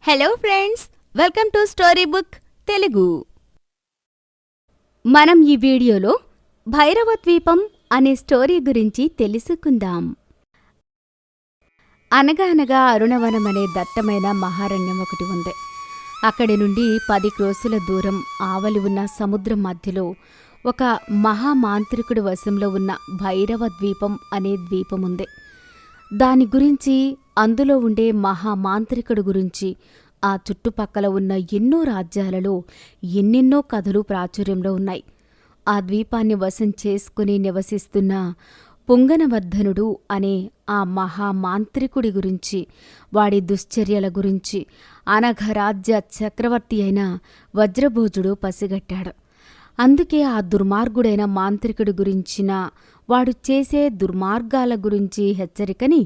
Hello friends, welcome to story book Telugu. మనం ఈ వీడియోలో భైరవ ద్వీపం అనే స్టోరీ గురించి తెలుసుకుందాం. అనగా అరుణవనం అనే దట్టమైన మహారణ్యం ఒకటి ఉంది. అక్కడి నుండి 10 క్రోసుల దూరం ఆవలి ఉన్న సముద్రం మధ్యలో ఒక మహామాంత్రికుడి వశంలో ఉన్న భైరవ ద్వీపం అనే ద్వీపముంది. దాని గురించి, అందులో ఉండే మహామాంత్రికుడి గురించి, ఆ చుట్టుపక్కల ఉన్న ఎన్నో రాజ్యాలలో ఎన్నెన్నో కథలు ప్రాచుర్యంలో ఉన్నాయి. ఆ ద్వీపాన్ని వశం చేసుకుని నివసిస్తున్న పుంగనవర్ధనుడు అనే ఆ మహామాంత్రికుడి గురించి, వాడి దుశ్చర్యల గురించి అనఘరాజ్య చక్రవర్తి అయిన వజ్రభోజుడు పసిగట్టాడు. అందుకే ఆ దుర్మార్గుడైన మాంత్రికుడి గురించిన, వాడు చేసే దుర్మార్గాల గురించి హెచ్చరికని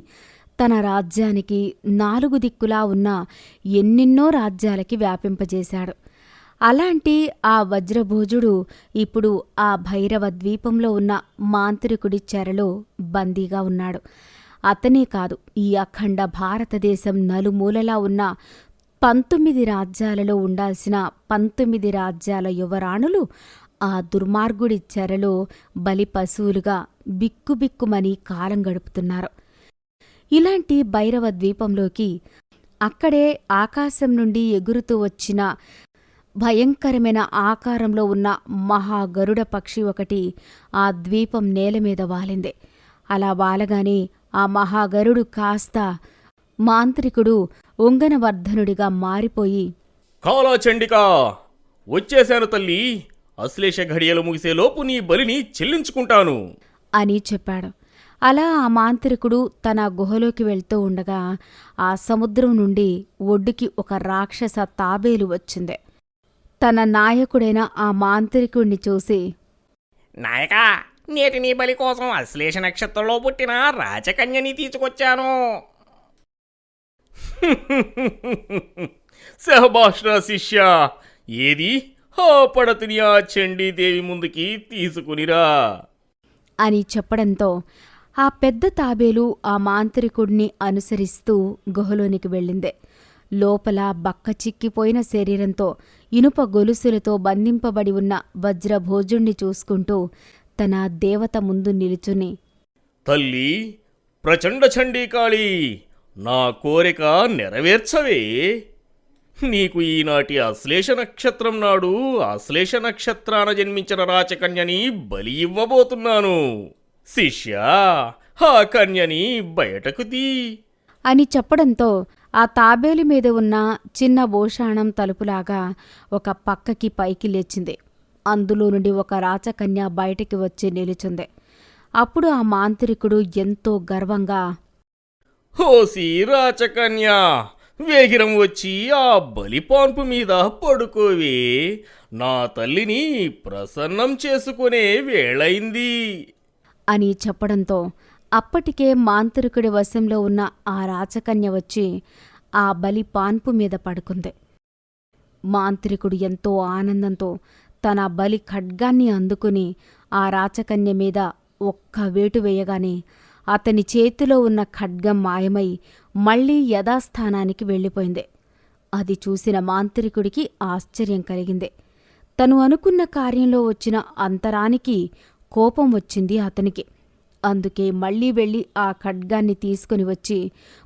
తన రాజ్యానికి 4 దిక్కులా ఉన్న ఎన్నెన్నో రాజ్యాలకి వ్యాపింపజేశాడు. అలాంటి ఆ వజ్రభోజుడు ఇప్పుడు ఆ భైరవ ద్వీపంలో ఉన్న మాంత్రికుడి చెరలో బందీగా ఉన్నాడు. అతనే కాదు, ఈ అఖండ భారతదేశం నలుమూలలా ఉన్న 19 రాజ్యాలలో ఉండాల్సిన 19 రాజ్యాల యువరాణులు ఆ దుర్మార్గుడి చెరలో బలి పశువులుగా బిక్కుబిక్కుమని కాలం గడుపుతున్నారు. ఇలాంటి భైరవ ద్వీపంలోకి అక్కడే ఆకాశం నుండి ఎగురుతూ వచ్చిన భయంకరమైన ఆకారంలో ఉన్న మహాగరుడ పక్షి ఒకటి ఆ ద్వీపం నేలమీద వాలింది. అలా వాలగానే ఆ మహాగరుడు కాస్త మాంత్రికుడు ఉంగనవర్ధనుడిగా మారిపోయి, కాలాచండికా, వచ్చేశాను తల్లి. అశ్లేష ఘడియలు ముగిసేలోపు నీ బలిని చెల్లించుకుంటాను అని చెప్పాడు. అలా ఆ మాంత్రికుడు తన గుహలోకి వెళ్తూ ఉండగా ఆ సముద్రం నుండి ఒడ్డుకి ఒక రాక్షస తాబేలు వచ్చింది. తన నాయకుడైన ఆ మాంత్రికుడిని చూసి, నాయకా, నేటి నీ బలి కోసం అశ్లేష నక్షత్రంలో పుట్టిన రాజకన్యని తీసుకొచ్చాను. సహబాష్రా శిష్య, ఏది ఆ పడతిని ఆ చండీదేవి ముందుకి తీసుకునిరా అని చెప్పడంతో ఆ పెద్ద తాబేలు ఆ మాంత్రికుడిని అనుసరిస్తూ గుహలోనికి వెళ్ళింది. లోపల బక్క చిక్కిపోయిన శరీరంతో ఇనుప గొలుసులతో బంధింపబడి ఉన్న వజ్రభోజుణ్ణి చూసుకుంటూ తన దేవత ముందు నిలుచుని, తల్లి ప్రచండ చండీకాళి, నా కోరిక నెరవేర్చవే. నీకు ఈనాటి అశ్లేష నక్షత్రం నాడు అశ్లేష నక్షత్రాన జన్మించిన రాచకన్యని బలి ఇవ్వబోతున్నాను. శిష్య, ఆ కన్యని బయటకు తీ అని చెప్పడంతో ఆ తాబేలు మీద ఉన్న చిన్న భూషాణం తలుపులాగా ఒక పక్కకి పైకి లేచింది. అందులో నుండి ఒక రాచకన్య బయటికి వచ్చి నిలుచుంది. అప్పుడు ఆ మాంత్రికుడు ఎంతో గర్వంగా, హోసి రాచకన్యా, వేగిరం వచ్చి ఆ బలిపాన్పు మీద పడుకోవే. నా తల్లిని ప్రసన్నం చేసుకునే వేళయింది అని చెప్పడంతో అప్పటికే మాంత్రికుడి వశంలో ఉన్న ఆ రాచకన్య వచ్చి ఆ బలి పాన్పు మీద పడుకుంది. మాంత్రికుడు ఎంతో ఆనందంతో తన బలి ఖడ్గాన్ని అందుకుని ఆ రాచకన్య మీద ఒక్క వేటు వేయగానే అతని చేతిలో ఉన్న ఖడ్గం మాయమై మళ్లీ యథాస్థానానికి వెళ్ళిపోయింది. అది చూసిన మాంత్రికుడికి ఆశ్చర్యం కలిగింది. తను అనుకున్న కార్యంలో వచ్చిన అంతరానికి కోపం వచ్చింది అతనికి. అందుకే మళ్లీ వెళ్లి ఆ ఖడ్గాన్ని తీసుకుని వచ్చి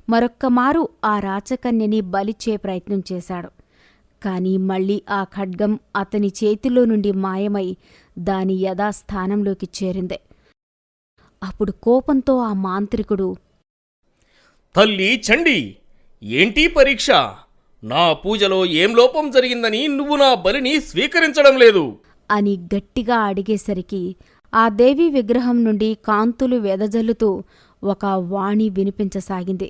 మరొక్కమారు ఆ రాచకన్యని బలిచ్చే ప్రయత్నం చేశాడు. కాని మళ్లీ ఆ ఖడ్గం అతని చేతిలో నుండి మాయమై దాని యథాస్థానంలోకి చేరింది. అప్పుడు కోపంతో ఆ మాంత్రికుడు, తల్లి చండి, ఏంటి పరీక్ష? నా పూజలో ఏం లోపం జరిగిందని నువ్వు నా బలిని స్వీకరించడం లేదు అని గట్టిగా అడిగేసరికి ఆ దేవి విగ్రహం నుండి కాంతులు వెదజల్లుతూ ఒక వాణి వినిపించసాగింది.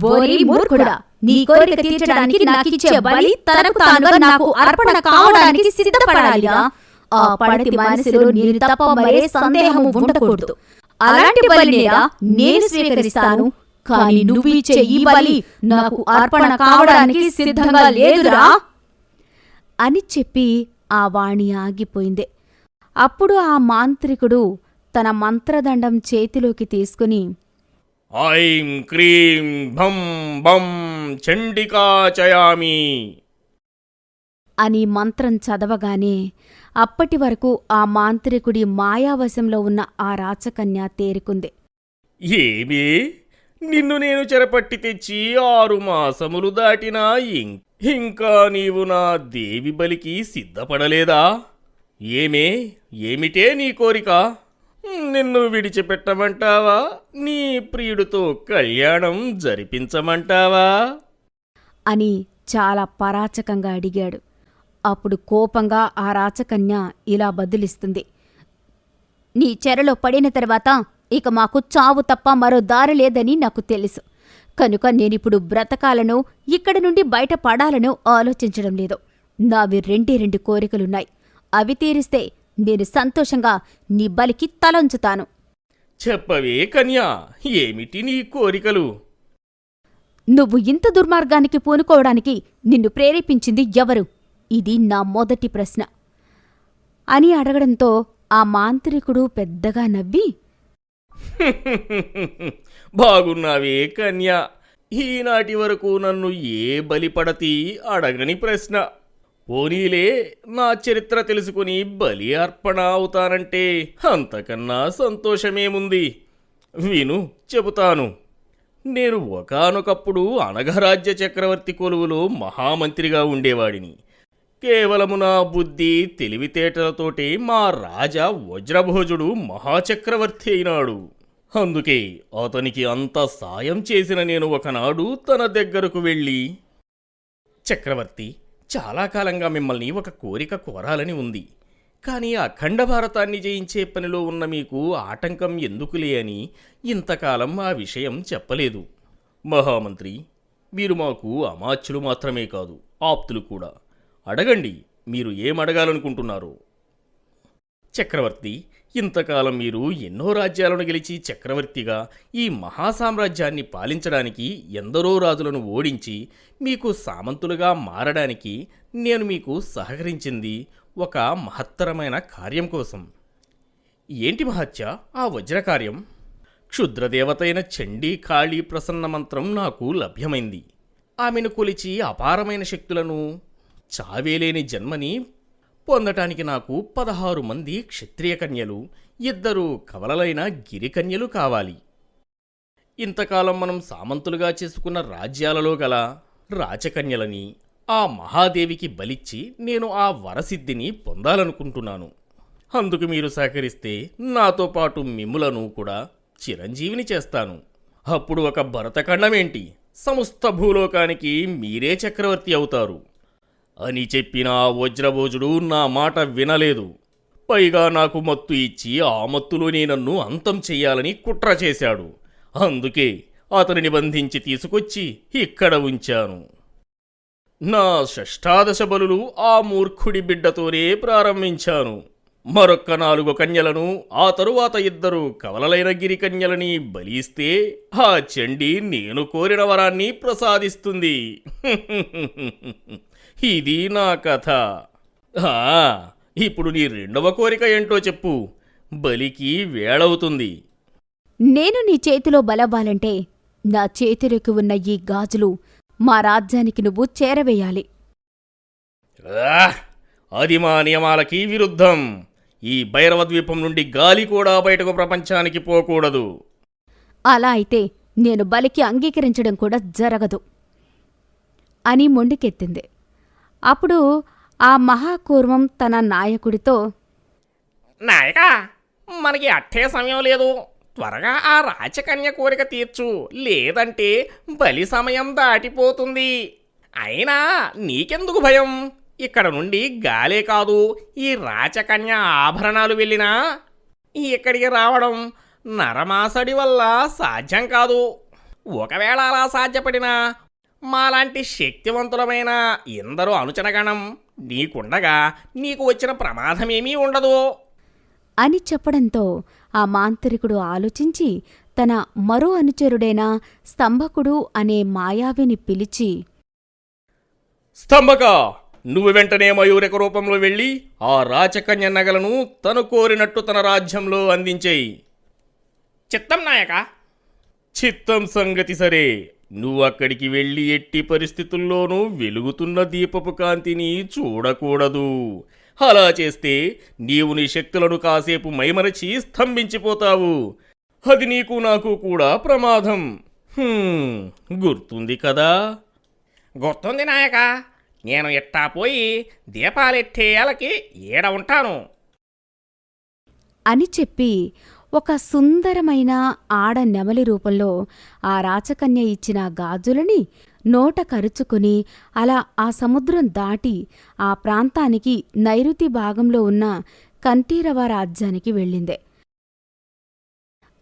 ఓరి మూర్ఖుడా, నీ కోరిక తీర్చడానికి నాకిచ్చే బలి తనకు తానుగా నాకు అర్పణ కావడానికి సిద్ధపడాలిరా. ఆ పడతి మనసులో నేను తప్ప మరే సందేహము ఉండకూడదు. అలాంటి బలినేరా నేను స్వీకరిస్తాను. కాని నువ్విచ్చే ఈ బలి నాకు అర్పణ కావడానికి సిద్ధంగా లేదురా అని చెప్పి ఆ వాణి ఆగిపోయింది. అప్పుడు ఆ మాంత్రికుడు తన మంత్రదండం చేతిలోకి తీసుకుని, ఐం క్రీం భం బం చండికాచయామి అని మంత్రం చదవగానే అప్పటి వరకు ఆ మాంత్రికుడి మాయావశంలో ఉన్న ఆ రాచకన్య తేరుకుంది. ఏమే, నిన్ను నేను చెరపట్టి తెచ్చి 6 మాసములు దాటినా ఇంకా నీవు నా దేవి బలికి సిద్ధపడలేదా? ఏమిటే నీ కోరిక? నిన్ను విడిచిపెట్టమంటావా? నీ ప్రియుడితో కళ్యాణం జరిపించమంటావా? అని చాలా పరాచకంగా అడిగాడు. అప్పుడు కోపంగా ఆ రాచకన్య ఇలా బదులిస్తుంది. నీ చెరలో పడిన తర్వాత ఇక మాకు చావు తప్ప మరో దారి లేదని నాకు తెలుసు. కనుక నేనిప్పుడు బ్రతకాలను, ఇక్కడి నుండి బయటపడాలను ఆలోచించడం లేదు. నావి 2 కోరికలున్నాయి. అవి తీరిస్తే నేను సంతోషంగా నీ బలికి తలంచుతాను. చెప్పవే కన్యా, ఏమిటి నీ కోరికలు? నువ్వు ఇంత దుర్మార్గానికి పూనుకోవడానికి నిన్ను ప్రేరేపించింది ఎవరు? ఇది నా మొదటి ప్రశ్న అని అడగడంతో ఆ మాంత్రికుడు పెద్దగా నవ్వి, బాగున్నావే కన్యా, ఈనాటి వరకు నన్ను ఏ బలిపడతి అడగని ప్రశ్న. పోనీలే, నా చరిత్ర తెలుసుకుని బలి అర్పణ అవుతానంటే అంతకన్నా సంతోషమేముంది. విను, చెబుతాను. నేను ఒకానొకప్పుడు అనఘరాజ్య చక్రవర్తి కొలువులో మహామంత్రిగా ఉండేవాడిని. కేవలము నా బుద్ధి తెలివితేటలతోటే మా రాజా వజ్రభోజుడు మహాచక్రవర్తి అయినాడు. అందుకే అతనికి అంత సాయం చేసిన నేను ఒకనాడు తన దగ్గరకు వెళ్ళి, చక్రవర్తి, చాలా కాలంగా మిమ్మల్ని ఒక కోరిక కోరాలని ఉంది. కానీ అఖండ భారతాన్ని జయించే పనిలో ఉన్న మీకు ఆటంకం ఎందుకులే అని ఇంతకాలం ఆ విషయం చెప్పలేదు. మహామంత్రి, మీరు మాకు అమాత్యులు మాత్రమే కాదు, ఆప్తులు కూడా. అడగండి, మీరు ఏమడగాలనుకుంటున్నారు? చక్రవర్తి, ఇంతకాలం మీరు ఎన్నో రాజ్యాలను గెలిచి చక్రవర్తిగా ఈ మహాసామ్రాజ్యాన్ని పాలించడానికి ఎందరో రాజులను ఓడించి మీకు సామంతులుగా మారడానికి నేను మీకు సహకరించింది ఒక మహత్తరమైన కార్యం కోసం. ఏంటి మహత్య ఆ వజ్రకార్యం? క్షుద్రదేవతైన చండీ కాళీ ప్రసన్న మంత్రం నాకు లభ్యమైంది. ఆమెను కొలిచి అపారమైన శక్తులను, చావేలేని జన్మని పొందటానికి నాకు 16 మంది క్షత్రియ కన్యలు, 2 కవలలైన గిరికన్యలు కావాలి. ఇంతకాలం మనం సామంతులుగా చేసుకున్న రాజ్యాలలో గల రాచకన్యలని ఆ మహాదేవికి బలిచ్చి నేను ఆ వరసిద్ధిని పొందాలనుకుంటున్నాను. అందుకు మీరు సహకరిస్తే నాతో పాటు మిమ్ములను కూడా చిరంజీవిని చేస్తాను. అప్పుడు ఒక భరతఖండమేంటి, సమస్త భూలోకానికి మీరే చక్రవర్తి అవుతారు అని చెప్పిన ఆ వజ్రభోజుడు నా మాట వినలేదు. పైగా నాకు మత్తు ఇచ్చి ఆ మత్తులోనే నన్ను అంతం చెయ్యాలని కుట్ర చేశాడు. అందుకే అతనిని బంధించి తీసుకొచ్చి ఇక్కడ ఉంచాను. నా షష్టాదశ బలులు ఆ మూర్ఖుడి బిడ్డతోనే ప్రారంభించాను. మరొక్క 4 కన్యలను, ఆ తరువాత 2 కవలలైన గిరికన్యలని బలిస్తే ఆ చండి నేను కోరిన వరాన్ని ప్రసాదిస్తుంది. ఇది నా కథ. ఇప్పుడు నీ 2వ కోరిక ఏంటో చెప్పు. బలికి వేళవుతుంది. నేను నీ చేతిలో బలవ్వాలంటే నా చేతిలోకి ఉన్న ఈ గాజులు మా రాజ్యానికి నువ్వు చేరవేయాలి. అది మా నియమాలకి విరుద్ధం. ఈ భైరవ ద్వీపం నుండి గాలి కూడా బయటకు ప్రపంచానికి పోకూడదు. అలా అయితే నేను బలికి అంగీకరించడం కూడా జరగదు అని మొండికెత్తింది. అప్పుడు ఆ మహాకూర్మం తన నాయకుడితో, నాయకా, మనకి అట్టే సమయం లేదు. త్వరగా ఆ రాచకన్య కోరిక తీర్చు, లేదంటే బలి సమయం దాటిపోతుంది. అయినా నీకెందుకు భయం? ఇక్కడ నుండి గాలే కాదు, ఈ రాచకన్య ఆభరణాలు వెళ్ళినా ఇక్కడికి రావడం నరమాసడి వల్ల సాధ్యం కాదు. ఒకవేళ అలా సాధ్యపడినా మాలాంటి శక్తివంతులమైన ఎందరో అనుచనగణం నీకుండగా నీకు వచ్చిన ప్రమాదమేమీ ఉండదు అని చెప్పడంతో ఆ మాంత్రికుడు ఆలోచించి తన మరో అనుచరుడైన స్తంభకుడు అనే మాయావిని పిలిచి, స్తంభక, నువ్వు వెంటనే మయూరిక రూపంలో వెళ్ళి ఆ రాచకన్య నగలను తను కోరినట్టు తన రాజ్యంలో అందించేయి. చిత్తం నాయక. చిత్తం సంగతి సరే, నువ్వక్కడికి వెళ్ళి ఎట్టి పరిస్థితుల్లోనూ వెలుగుతున్న దీపపు కాంతిని చూడకూడదు. అలా చేస్తే నీవు నీ శక్తులను కాసేపు మైమరచి స్తంభించిపోతావు. అది నీకు నాకు కూడా ప్రమాదం. గుర్తుంది కదా? గుర్తుంది నాయక. నేను ఎట్టా పోయి దీపాలెట్టేయాలకి ఏడ ఉంటాను అని చెప్పి ఒక సుందరమైన ఆడ నెమలి రూపంలో ఆ రాచకన్య ఇచ్చిన గాజులని నోట కరుచుకుని అలా ఆ సముద్రం దాటి ఆ ప్రాంతానికి నైరుతి భాగంలో ఉన్న కంఠీరవ రాజ్యానికి వెళ్ళిందే.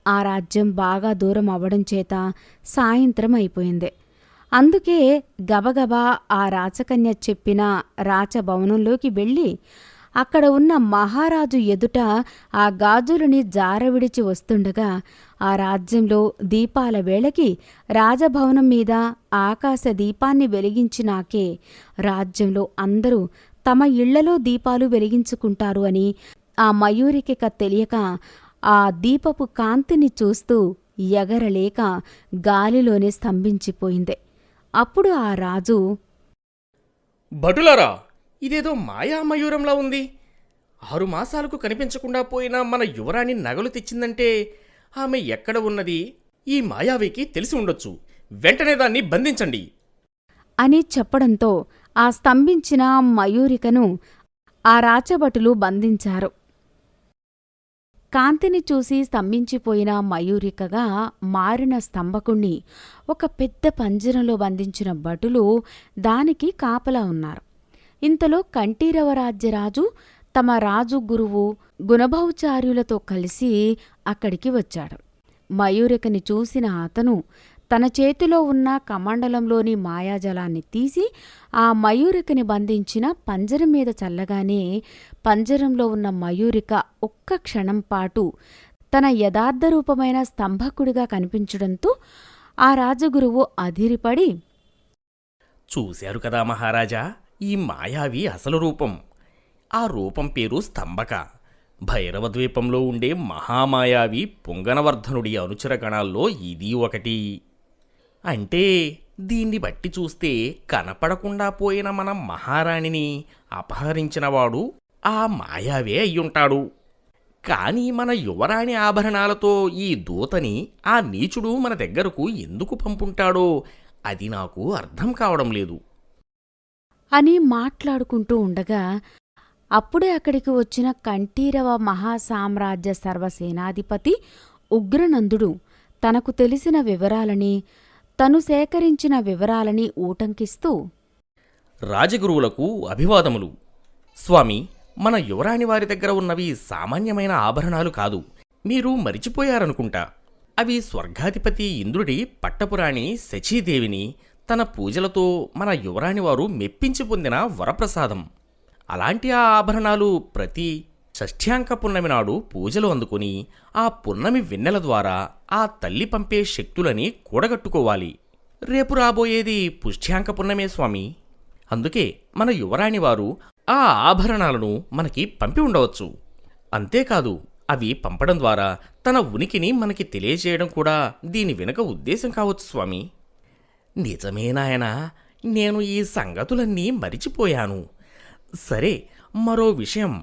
ఆ రాజ్యం బాగా దూరం అవ్వడం చేత సాయంత్రం అయిపోయింది. అందుకే గబగబా ఆ రాచకన్య చెప్పిన రాచభవనంలోకి వెళ్ళి అక్కడ ఉన్న మహారాజు ఎదుట ఆ గాజులని జారవిడిచి వస్తుండగా ఆ రాజ్యంలో దీపాల వేళకి రాజభవనం మీద ఆకాశ దీపాన్ని వెలిగించినాకే రాజ్యంలో అందరూ తమ ఇళ్లలో దీపాలు వెలిగించుకుంటారు అని ఆ మయూరికిక తెలియక ఆ దీపపు కాంతిని చూస్తూ ఎగరలేక గాలిలోనే స్తంభించిపోయింది. అప్పుడు ఆ రాజు, భటులారా, ఇదేదో మాయామయూరంలా ఉంది. 6 మాసాలకు కనిపించకుండా పోయిన మన యువరాణి నగలు తెచ్చిందంటే ఆమె ఎక్కడ ఉన్నది ఈ మాయావికి తెలిసి ఉండొచ్చు. వెంటనే దాన్ని బంధించండి అని చెప్పడంతో ఆ స్తంభించిన మయూరికను ఆ రాచభటులు బంధించారు. కాంతిని చూసి స్తంభించిపోయిన మయూరికగా మారిన స్తంభకుణ్ణి ఒక పెద్ద పంజరంలో బంధించిన భటులు దానికి కాపలా ఉన్నారు. ఇంతలో కంఠీరవరాజ్యరాజు తమ రాజు గురువు గుణభౌచార్యులతో కలిసి అక్కడికి వచ్చాడు. మయూరికని చూసిన అతను తన చేతిలో ఉన్న కమండలంలోని మాయాజలాన్ని తీసి ఆ మయూరికని బంధించిన పంజరం మీద చల్లగానే పంజరంలో ఉన్న మయూరిక ఒక్క క్షణం పాటు తన యథార్థరూపమైన స్తంభకుడిగా కనిపించడంతో ఆ రాజగురువు అధిరిపడి, చూశారు కదా మహారాజా, ఈ మాయావి అసలు రూపం. ఆ రూపం పేరు స్తంభక. భైరవ ద్వీపంలో ఉండే మహామాయావి పొంగనవర్ధనుడి అనుచరగణాల్లో ఇది ఒకటి. అంటే దీన్ని బట్టి చూస్తే కనపడకుండా పోయిన మన మహారాణిని అపహరించినవాడు ఆ మాయావే అయ్యుంటాడు. కాని మన యువరాణి ఆభరణాలతో ఈ దూతని ఆ నీచుడు మన దగ్గరకు ఎందుకు పంపుంటాడో అది నాకు అర్థం కావడం లేదు అని మాట్లాడుకుంటూ ఉండగా అప్పుడే అక్కడికి వచ్చిన కంఠీరవ మహాసామ్రాజ్య సర్వసేనాధిపతి ఉగ్రనందుడు తనకు తెలిసిన వివరాలని తను సేకరించిన వివరాలని ఊటంకిస్తూ, రాజగురువులకు అభివాదములు. స్వామి, మన యువరాణి వారి దగ్గర ఉన్నవి సామాన్యమైన ఆభరణాలు కాదు. మీరు మరిచిపోయారనుకుంటా. అవి స్వర్గాధిపతి ఇంద్రుడి పట్టపురాణి శచీదేవిని తన పూజలతో మన యువరాణివారు మెప్పించి పొందిన వరప్రసాదం. అలాంటి ఆ ఆభరణాలు ప్రతి షష్ఠ్యాంక పున్నమి నాడు పూజలు అందుకుని ఆ పున్నమి వెన్నెల ద్వారా ఆ తల్లి పంపే శక్తులని కూడగట్టుకోవాలి. రేపు రాబోయేది పుష్ఠ్యాంక పున్నమే స్వామి. అందుకే మన యువరాణివారు ఆ ఆభరణాలను మనకి పంపి ఉండవచ్చు. అంతేకాదు, అవి పంపడం ద్వారా తన ఉనికిని మనకి తెలియజేయడం కూడా దీని వెనుక ఉద్దేశం కావచ్చు స్వామి. నిజమేనాయనా, నేను ఈ సంగతులన్నీ మరిచిపోయాను. సరే, మరో విషయం.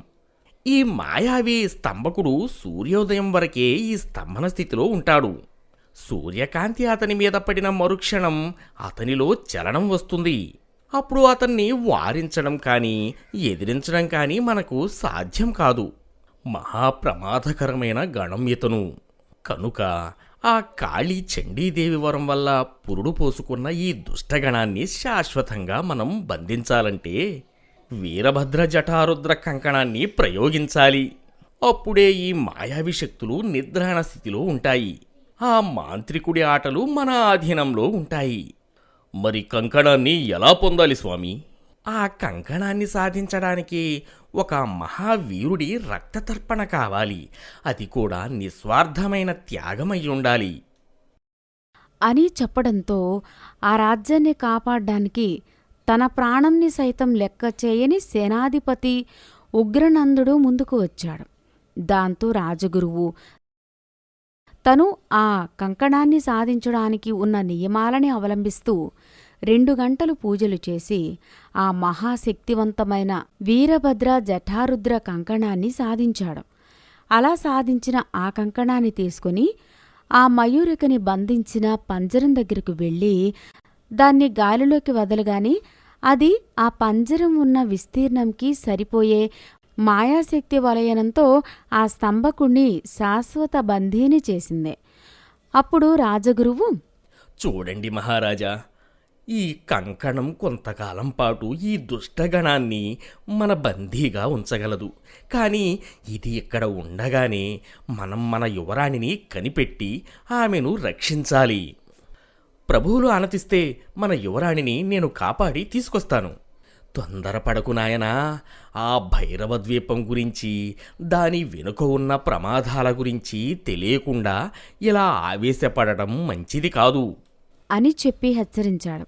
ఈ మాయావి స్తంభకుడు సూర్యోదయం వరకే ఈ స్తంభన స్థితిలో ఉంటాడు. సూర్యకాంతి అతని మీద పడిన మరుక్షణం అతనిలో చలనం వస్తుంది. అప్పుడు అతన్ని వారించడం కానీ ఎదిరించడం కానీ మనకు సాధ్యం కాదు. మహాప్రమాదకరమైన గణం ఇతను. కనుక ఆ కాళీ చండీదేవి వరం వల్ల పురుడు పోసుకున్న ఈ దుష్టగణాన్ని శాశ్వతంగా మనం బంధించాలంటే వీరభద్ర జటారుద్ర కంకణాన్ని ప్రయోగించాలి. అప్పుడే ఈ మాయావి శక్తులు నిద్రాణ స్థితిలో ఉంటాయి. ఆ మాంత్రికుడి ఆటలు మన ఆధీనంలో ఉంటాయి. మరి కంకణాన్ని ఎలా పొందాలి స్వామి? ఆ కంకణాన్ని సాధించడానికి ఒక మహావీరుడి రక్తతర్పణ కావాలి. అది కూడా నిస్వార్థమైన త్యాగమయ్యుండాలి అని చెప్పడంతో ఆ రాజ్యాన్ని కాపాడ్డానికి తన ప్రాణంని సైతం లెక్క చేయని సేనాధిపతి ఉగ్రనందుడు ముందుకు వచ్చాడు. దాంతో రాజగురువు తను ఆ కంకణాన్ని సాధించడానికి ఉన్న నియమాలని అవలంబిస్తూ 2 గంటలు పూజలు చేసి ఆ మహాశక్తివంతమైన వీరభద్ర జఠారుద్ర కంకణాన్ని సాధించాడు. అలా సాధించిన ఆ కంకణాన్ని తీసుకుని ఆ మయూరికని బంధించిన పంజరం దగ్గరకు వెళ్ళి దాన్ని గాలిలోకి వదలగాని అది ఆ పంజరం ఉన్న విస్తీర్ణంకి సరిపోయే మాయాశక్తి వలయనంతో ఆ స్తంభకుణ్ణి శాశ్వత బందీని చేసింది. అప్పుడు రాజగురువు, చూడండి మహారాజా, ఈ కంకణం కొంతకాలం పాటు ఈ దుష్టగణాన్ని మన బందీగా ఉంచగలదు. కానీ ఇది ఇక్కడ ఉండగానే మనం మన యువరాణిని కనిపెట్టి ఆమెను రక్షించాలి. ప్రభువులు ఆనతిస్తే మన యువరాణిని నేను కాపాడి తీసుకొస్తాను. తొందరపడకు నాయనా. ఆ భైరవ ద్వీపం గురించి, దాని వెనుక ఉన్న ప్రమాదాల గురించి తెలియకుండా ఇలా ఆవేశపడటం మంచిది కాదు అని చెప్పి హెచ్చరించాడు.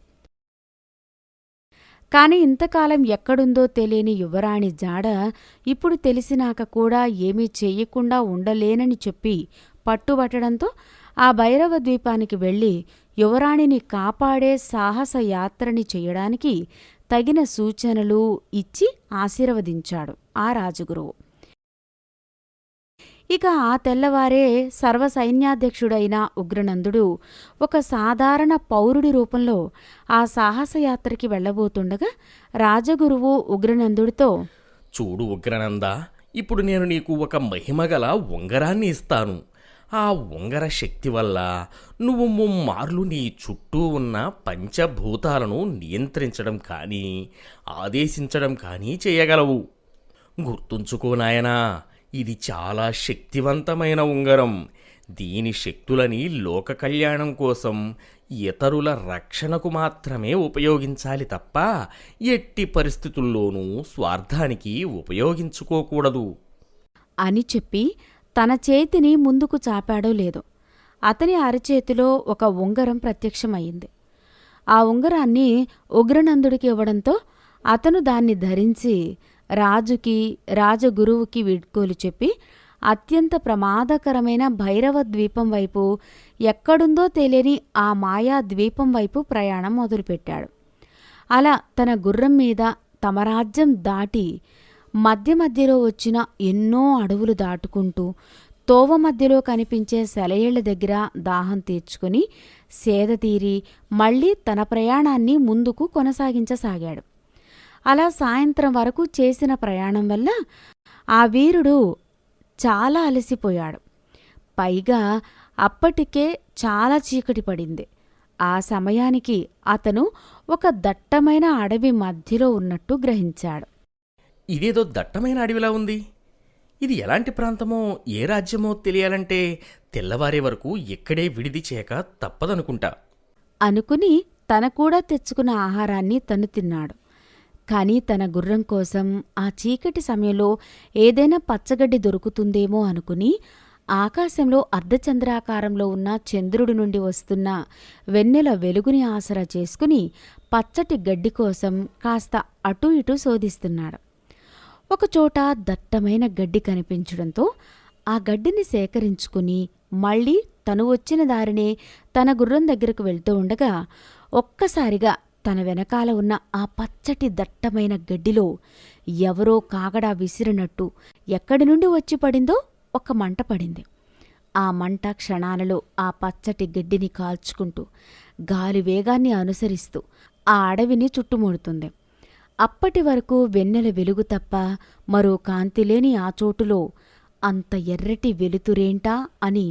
కాని ఇంతకాలం ఎక్కడుందో తెలియని యువరాణి జాడ ఇప్పుడు తెలిసినాక కూడా ఏమీ చెయ్యకుండా ఉండలేనని చెప్పి పట్టుబట్టడంతో ఆ భైరవ ద్వీపానికి వెళ్ళి యువరాణిని కాపాడే సాహస యాత్రని చెయ్యడానికి తగిన సూచనలు ఇచ్చి ఆశీర్వదించాడు ఆ రాజగురువు. ఇక ఆ తెల్లవారే సర్వసైన్యాధ్యక్షుడైన ఉగ్రనందుడు ఒక సాధారణ పౌరుడి రూపంలో ఆ సాహసయాత్రకి వెళ్లబోతుండగా రాజగురువు ఉగ్రనందుడితో, చూడు ఉగ్రనంద, ఇప్పుడు నేను నీకు ఒక మహిమగల ఉంగరాన్ని ఇస్తాను. ఆ ఉంగర శక్తి వల్ల నువ్వు ముమ్మార్లు నీ చుట్టూ ఉన్న పంచభూతాలను నియంత్రించడం కానీ ఆదేశించడం కానీ చేయగలవు. గుర్తుంచుకో నాయనా, ఇది చాలా శక్తివంతమైన ఉంగరం. దీని శక్తులని లోక కళ్యాణం కోసం, ఇతరుల రక్షణకు మాత్రమే ఉపయోగించాలి తప్ప ఎట్టి పరిస్థితుల్లోనూ స్వార్థానికి ఉపయోగించుకోకూడదు అని చెప్పి తన చేతిని ముందుకు చాపాడో లేదో అతని అరచేతిలో ఒక ఉంగరం ప్రత్యక్షమయ్యింది. ఆ ఉంగరాన్ని ఉగ్రనందుడికి ఇవ్వడంతో అతను దాన్ని ధరించి రాజుకి రాజగురువుకి వీడ్కోలు చెప్పి అత్యంత ప్రమాదకరమైన భైరవ ద్వీపం వైపు, ఎక్కడుందో తెలియని ఆ మాయా ద్వీపం వైపు ప్రయాణం మొదలుపెట్టాడు. అలా తన గుర్రం మీద తమ రాజ్యం దాటి మధ్య మధ్యలో వచ్చిన ఎన్నో అడవులు దాటుకుంటూ తోవ మధ్యలో కనిపించే సెలయేళ్ల దగ్గర దాహం తీర్చుకుని సేద తీరి మళ్లీ తన ప్రయాణాన్ని ముందుకు కొనసాగించసాగాడు. అలా సాయంత్రం వరకు చేసిన ప్రయాణం వల్ల ఆ వీరుడు చాలా అలసిపోయాడు. పైగా అప్పటికే చాలా చీకటి పడింది. ఆ సమయానికి అతను ఒక దట్టమైన అడవి మధ్యలో ఉన్నట్టు గ్రహించాడు. ఇదేదో దట్టమైన అడవిలా ఉంది. ఇది ఎలాంటి ప్రాంతమో ఏ రాజ్యమో తెలియాలంటే తెల్లవారే వరకు ఇక్కడే విడిది చేయక తప్పదనుకుంటా అనుకుని తన కూడా తెచ్చుకున్న ఆహారాన్ని తను తిన్నాడు. కాని తన గుర్రం కోసం ఆ చీకటి సమయంలో ఏదైనా పచ్చగడ్డి దొరుకుతుందేమో అనుకుని ఆకాశంలో అర్ధచంద్రాకారంలో ఉన్న చంద్రుడి నుండి వస్తున్న వెన్నెల వెలుగుని ఆసరా చేసుకుని పచ్చటి గడ్డి కోసం కాస్త అటూ ఇటూ శోధిస్తున్నాడు. ఒకచోట దట్టమైన గడ్డి కనిపించడంతో ఆ గడ్డిని సేకరించుకుని మళ్లీ తను వచ్చిన దారినే తన గుర్రం దగ్గరకు వెళ్తూ ఉండగా ఒక్కసారిగా తన వెనకాల ఉన్న ఆ పచ్చటి దట్టమైన గడ్డిలో ఎవరో కాగడా విసిరినట్టు ఎక్కడి నుండి వచ్చి పడిందో ఒక మంట పడింది. ఆ మంట క్షణాలలో ఆ పచ్చటి గడ్డిని కాల్చుకుంటూ గాలి వేగాన్ని అనుసరిస్తూ ఆ అడవిని చుట్టుముడుతుంది. అప్పటి వరకు వెన్నెల వెలుగు తప్ప మరో కాంతిలేని ఆ చోటులో అంత ఎర్రటి వెలుతురేంటా అని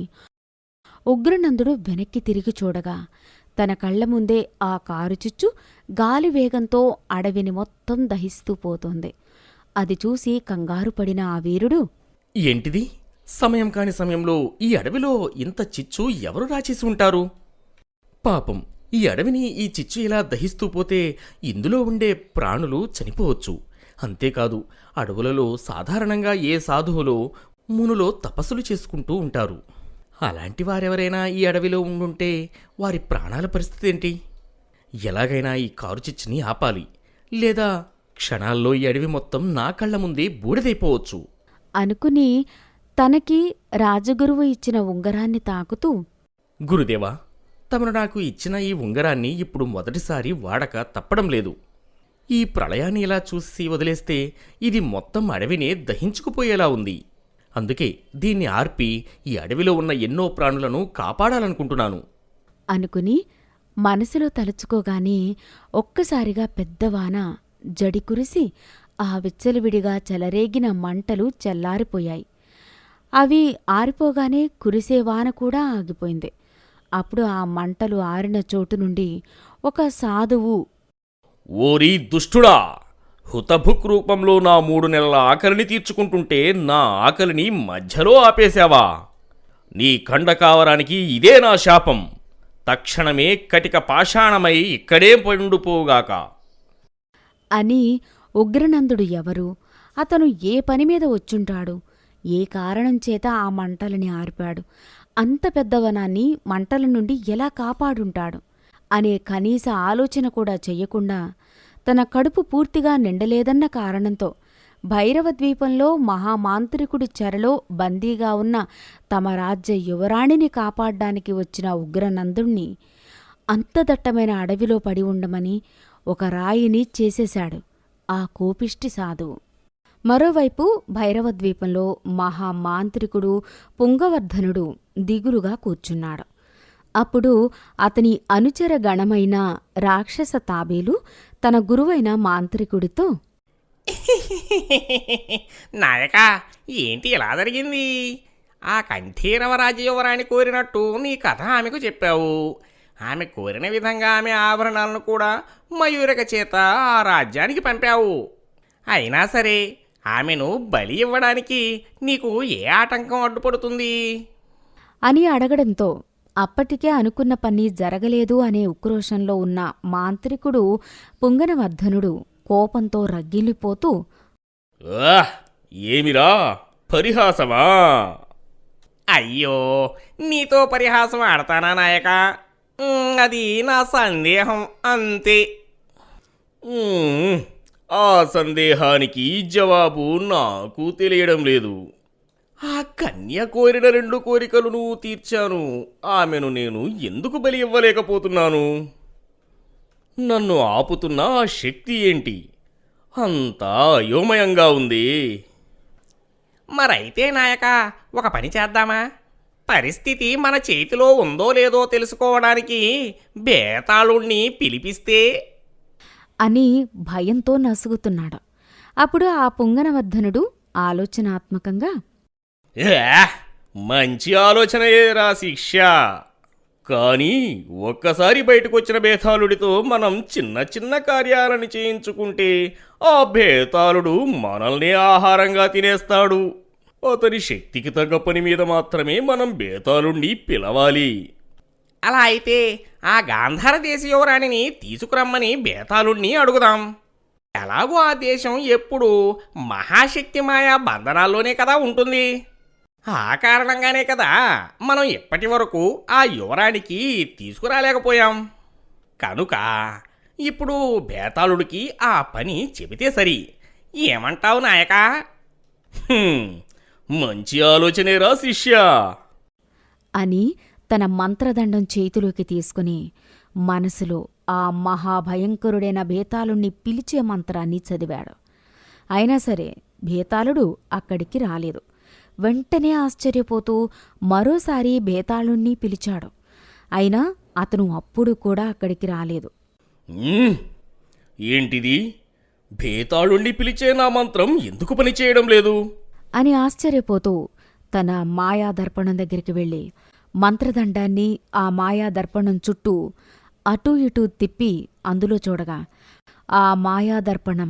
ఉగ్రనందుడు వెనక్కి తిరిగి చూడగా తన కళ్ల ముందే ఆ కారుచిచ్చు గాలివేగంతో అడవిని మొత్తం దహిస్తూ పోతోంది. అది చూసి కంగారుపడిన ఆ వీరుడు, ఏంటిది? సమయం కాని సమయంలో ఈ అడవిలో ఇంత చిచ్చు ఎవరు రాచేసి ఉంటారు? పాపం, ఈ అడవిని ఈ చిచ్చు ఇలా దహిస్తూ పోతే ఇందులో ఉండే ప్రాణులు చనిపోవచ్చు. అంతేకాదు, అడవులలో సాధారణంగా ఏ సాధువులో మునులో తపస్సులు చేసుకుంటూ ఉంటారు. అలాంటి వారెవరైనా ఈ అడవిలో ఉండుంటే వారి ప్రాణాల పరిస్థితి ఏంటి? ఎలాగైనా ఈ కారుచిచ్చుని ఆపాలి, లేదా క్షణాల్లో ఈ అడవి మొత్తం నా కళ్ల ముందే బూడిదైపోవచ్చు అనుకుని తనకి రాజగురువు ఇచ్చిన ఉంగరాన్ని తాకుతూ, గురుదేవా, తమరు నాకు ఇచ్చిన ఈ ఉంగరాన్ని ఇప్పుడు మొదటిసారి వాడక తప్పడం లేదు. ఈ ప్రళయాన్ని ఇలా చూసి వదిలేస్తే ఇది మొత్తం అడవినే దహించుకుపోయేలా ఉంది. అందుకే దీన్ని ఆర్పి ఈ అడవిలో ఉన్న ఎన్నో ప్రాణులను కాపాడాలనుకుంటున్నాను అనుకుని మనసులో తలుచుకోగానే ఒక్కసారిగా పెద్దవాన జడి కురిసి ఆ విచ్చలవిడిగా చెలరేగిన మంటలు చల్లారిపోయాయి. అవి ఆరిపోగానే కురిసే వాన కూడా ఆగిపోయింది. అప్పుడు ఆ మంటలు ఆరిన చోటు నుండి ఒక సాధువు, ఓరి దుష్టుడా, హుతభుక్ రూపంలో నా 3 నెలల ఆకలిని తీర్చుకుంటుంటే నా ఆకలిని మధ్యలో ఆపేశావా? నీ ఖండకావరానికి ఇదే నా శాపం. తక్షణమే కటిక పాషాణమై ఇక్కడే పండుపోగాక అని ఉగ్రనందుడు ఎవరు, అతను ఏ పనిమీద వచ్చుంటాడు, ఏ కారణం చేత ఆ మంటలని ఆర్పాడు, అంత పెద్ద వనాన్ని మంటల నుండి ఎలా కాపాడుంటాడు అనే కనీస ఆలోచన కూడా చెయ్యకుండా తన కడుపు పూర్తిగా నిండలేదన్న కారణంతో భైరవద్వీపంలో మహామాంత్రికుడి చెరలో బందీగా ఉన్న తమ రాజ్య యువరాణిని కాపాడ్డానికి వచ్చిన ఉగ్రనందుణ్ణి అంత దట్టమైన అడవిలో పడి ఉండమని ఒక రాయిని చేసేశాడు ఆ కోపిష్టి సాధువు. మరోవైపు భైరవద్వీపంలో మహామాంత్రికుడు పుంగవర్ధనుడు దిగులుగా కూర్చున్నాడు. అప్పుడు అతని అనుచర గణమైన రాక్షస తాబేలు తన గురువైన మాంత్రికుడితో, నాయక, ఏంటి ఇలా జరిగింది? ఆ కంఠీరవ రాజయువరాణి కోరినట్టు నీ కథ ఆమెకు చెప్పావు. ఆమె కోరిన విధంగా ఆమె ఆభరణాలను కూడా మయూరక చేత ఆ రాజ్యానికి పంపావు. అయినా సరే ఆమెను బలి ఇవ్వడానికి నీకు ఏ ఆటంకం అడ్డుపడుతుంది అని అడగడంతో అప్పటికే అనుకున్న పని జరగలేదు అనే ఉక్రోషంలో ఉన్న మాంత్రికుడు పుంగనవర్ధనుడు కోపంతో రగిలిపోతూ, ఏమిరా పరిహాసమా? అయ్యో, నీతో పరిహాసం ఆడతానా నాయక? అది నా సందేహం అంతే. ఆ సందేహానికి జవాబు నాకు తెలియడం లేదు. ఆ కన్య కోరిన 2 కోరికలు నువ్వు తీర్చాను. ఆమెను నేను ఎందుకు బలి ఇవ్వలేకపోతున్నాను? నన్ను ఆపుతున్న ఆ శక్తి ఏంటి? అంతా అయోమయంగా ఉంది. మరైతే నాయక, ఒక పని చేద్దామా? పరిస్థితి మన చేతిలో ఉందో లేదో తెలుసుకోవడానికి బేతాళుణ్ణి పిలిపిస్తే అని భయంతో నసుగుతున్నాడు. అప్పుడు ఆ పుంగనవర్ధనుడు ఆలోచనాత్మకంగా, మంచి ఆలోచనయేరా శిక్ష. కానీ ఒక్కసారి బయటకొచ్చిన బేతాళుడితో మనం చిన్న చిన్న కార్యాలను చేయించుకుంటే ఆ బేతాళుడు మనల్ని ఆహారంగా తినేస్తాడు. అతని శక్తికి తగ్గ పని మీద మాత్రమే మనం బేతాళుణ్ణి పిలవాలి. అలా అయితే ఆ గాంధార దేశ యువరాణిని తీసుకురమ్మని బేతాళుణ్ణి అడుగుదాం. ఎలాగో ఆ దేశం ఎప్పుడూ మహాశక్తి మాయా బంధనాల్లోనే కదా ఉంటుంది. ఆ కారణంగానే కదా మనం ఇప్పటి వరకు ఆ యువరానికి తీసుకురాలేకపోయాం. కనుక ఇప్పుడు బేతాళుడికి ఆ పని చెబితే సరి. ఏమంటావు నాయకా? మంచి ఆలోచనేరా శిష్య అని తన మంత్రదండం చేతిలోకి తీసుకుని మనసులో ఆ మహాభయంకరుడైన బేతాళుణ్ణి పిలిచే మంత్రాన్ని చదివాడు. అయినా సరే బేతాళుడు అక్కడికి రాలేదు. వెంటనే ఆశ్చర్యపోతూ మరోసారి బేతాళుణ్ణి పిలిచాడు. అయినా అతను అప్పుడు కూడా అక్కడికి రాలేదు. ఏంటిది? బేతాళుణ్ణి పిలిచే నా మంత్రం ఎందుకు పనిచేయడం లేదు అని ఆశ్చర్యపోతూ తన మాయాదర్పణం దగ్గరికి వెళ్ళి మంత్రదండాన్ని ఆ మాయాదర్పణం చుట్టూ అటూ ఇటూ తిప్పి అందులో చూడగా ఆ మాయాదర్పణం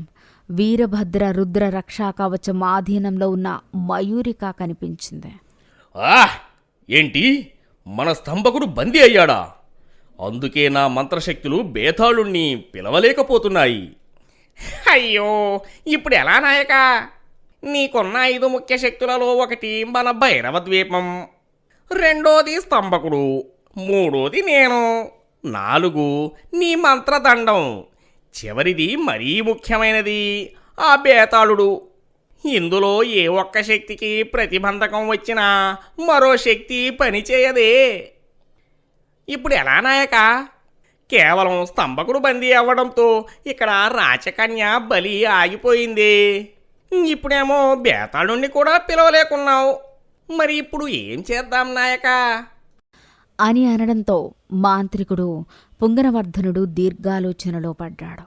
వీరభద్ర రుద్ర రక్షా కవచం ఆధీనంలో ఉన్న మయూరిక కనిపించింది. ఏంటి? మన స్తంభకుడు బందీ అయ్యాడా? అందుకే నా మంత్రశక్తులు బేతాళుణ్ణి పిలవలేకపోతున్నాయి. అయ్యో, ఇప్పుడు ఎలా నాయక? నీకున్న 5 ముఖ్య శక్తులలో ఒకటి మన భైరవ ద్వీపం, 2వది స్తంభకుడు, 3వది నేను, 4 నీ మంత్రదండం, చివరిది మరీ ముఖ్యమైనది ఆ బేతాళుడు. ఇందులో ఏ ఒక్క శక్తికి ప్రతిబంధకం వచ్చినా మరో శక్తి పనిచేయదే. ఇప్పుడు ఎలా నాయక? కేవలం స్తంభకుడు బందీ అవ్వడంతో ఇక్కడ రాచకన్య బలి ఆగిపోయింది. ఇప్పుడేమో బేతాళుణ్ణి కూడా పిలవలేకున్నావు. మరి ఇప్పుడు ఏం చేద్దాం నాయక? అని అనడంతో మాంత్రికుడు పుంగనవర్ధనుడు దీర్ఘాలోచనలో పడ్డాడు.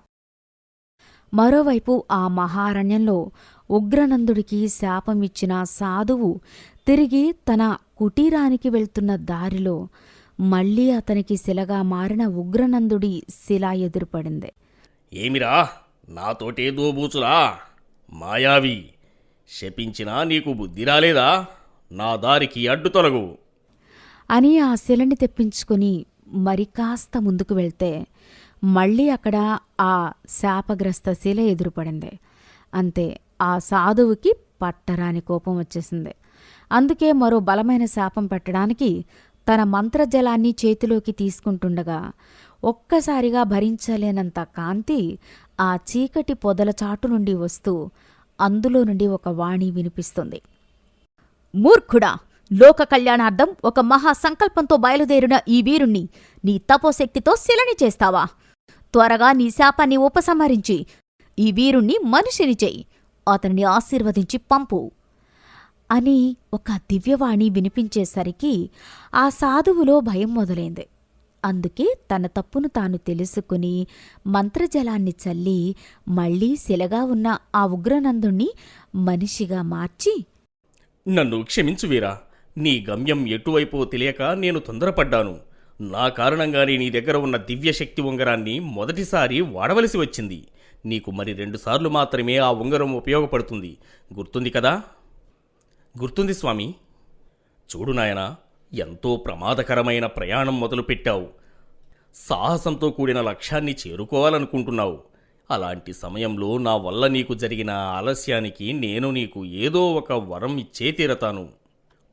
మరోవైపు ఆ మహారణ్యంలో ఉగ్రనందుడికి శాపమిచ్చిన సాధువు తిరిగి తన కుటీరానికి వెళ్తున్న దారిలో మళ్లీ అతనికి శిలగా మారిన ఉగ్రనందుడి శిల ఎదురుపడింది. ఏమిరా నాతోటే దోబూచులా? మాయావి, శపించినా నీకు బుద్ధి రాలేదా? నా దారికి అడ్డు తొలగు అని ఆ శిలని తెప్పించుకుని మరికాస్త ముందుకు వెళ్తే మళ్ళీ అక్కడ ఆ శాపగ్రస్త శిల ఎదురుపడింది. అంతే, ఆ సాధువుకి పట్టరాని కోపం వచ్చేసింది. అందుకే మరో బలమైన శాపం పెట్టడానికి తన మంత్రజలాన్ని చేతిలోకి తీసుకుంటుండగా ఒక్కసారిగా భరించలేనంత కాంతి ఆ చీకటి పొదల చాటు నుండి వస్తూ అందులో నుండి ఒక వాణి వినిపిస్తుంది. మూర్ఖుడా! లోక కళ్యాణార్థం ఒక మహాసంకల్పంతో బయలుదేరిన ఈ వీరుణ్ణి నీ తపోశక్తితో శిలని చేస్తావా? త్వరగా నీ శాపాన్ని ఉపసంహరించి ఈ వీరుణ్ణి మనిషిని చెయ్యి, అతనిని ఆశీర్వదించి పంపు అని ఒక దివ్యవాణి వినిపించేసరికి ఆ సాధువులో భయం మొదలైంది. అందుకే తన తప్పును తాను తెలుసుకుని మంత్రజలాన్ని చల్లి మళ్లీ శిలగా ఉన్న ఆ ఉగ్రనందుణ్ణి మనిషిగా మార్చి, నన్ను క్షమించు వీరా. నీ గమ్యం ఎటువైపో తెలియక నేను తొందరపడ్డాను. నా కారణంగానే నీ దగ్గర ఉన్న దివ్యశక్తి ఉంగరాన్ని మొదటిసారి వాడవలసి వచ్చింది. నీకు మరి 2 సార్లు మాత్రమే ఆ ఉంగరం ఉపయోగపడుతుంది. గుర్తుంది కదా? గుర్తుంది స్వామి. చూడు నాయనా, ఎంతో ప్రమాదకరమైన ప్రయాణం మొదలుపెట్టావు. సాహసంతో కూడిన లక్ష్యాన్ని చేరుకోవాలనుకుంటున్నావు. అలాంటి సమయంలో నా వల్ల నీకు జరిగిన ఆలస్యానికి నేను నీకు ఏదో ఒక వరం ఇచ్చే తీరతాను.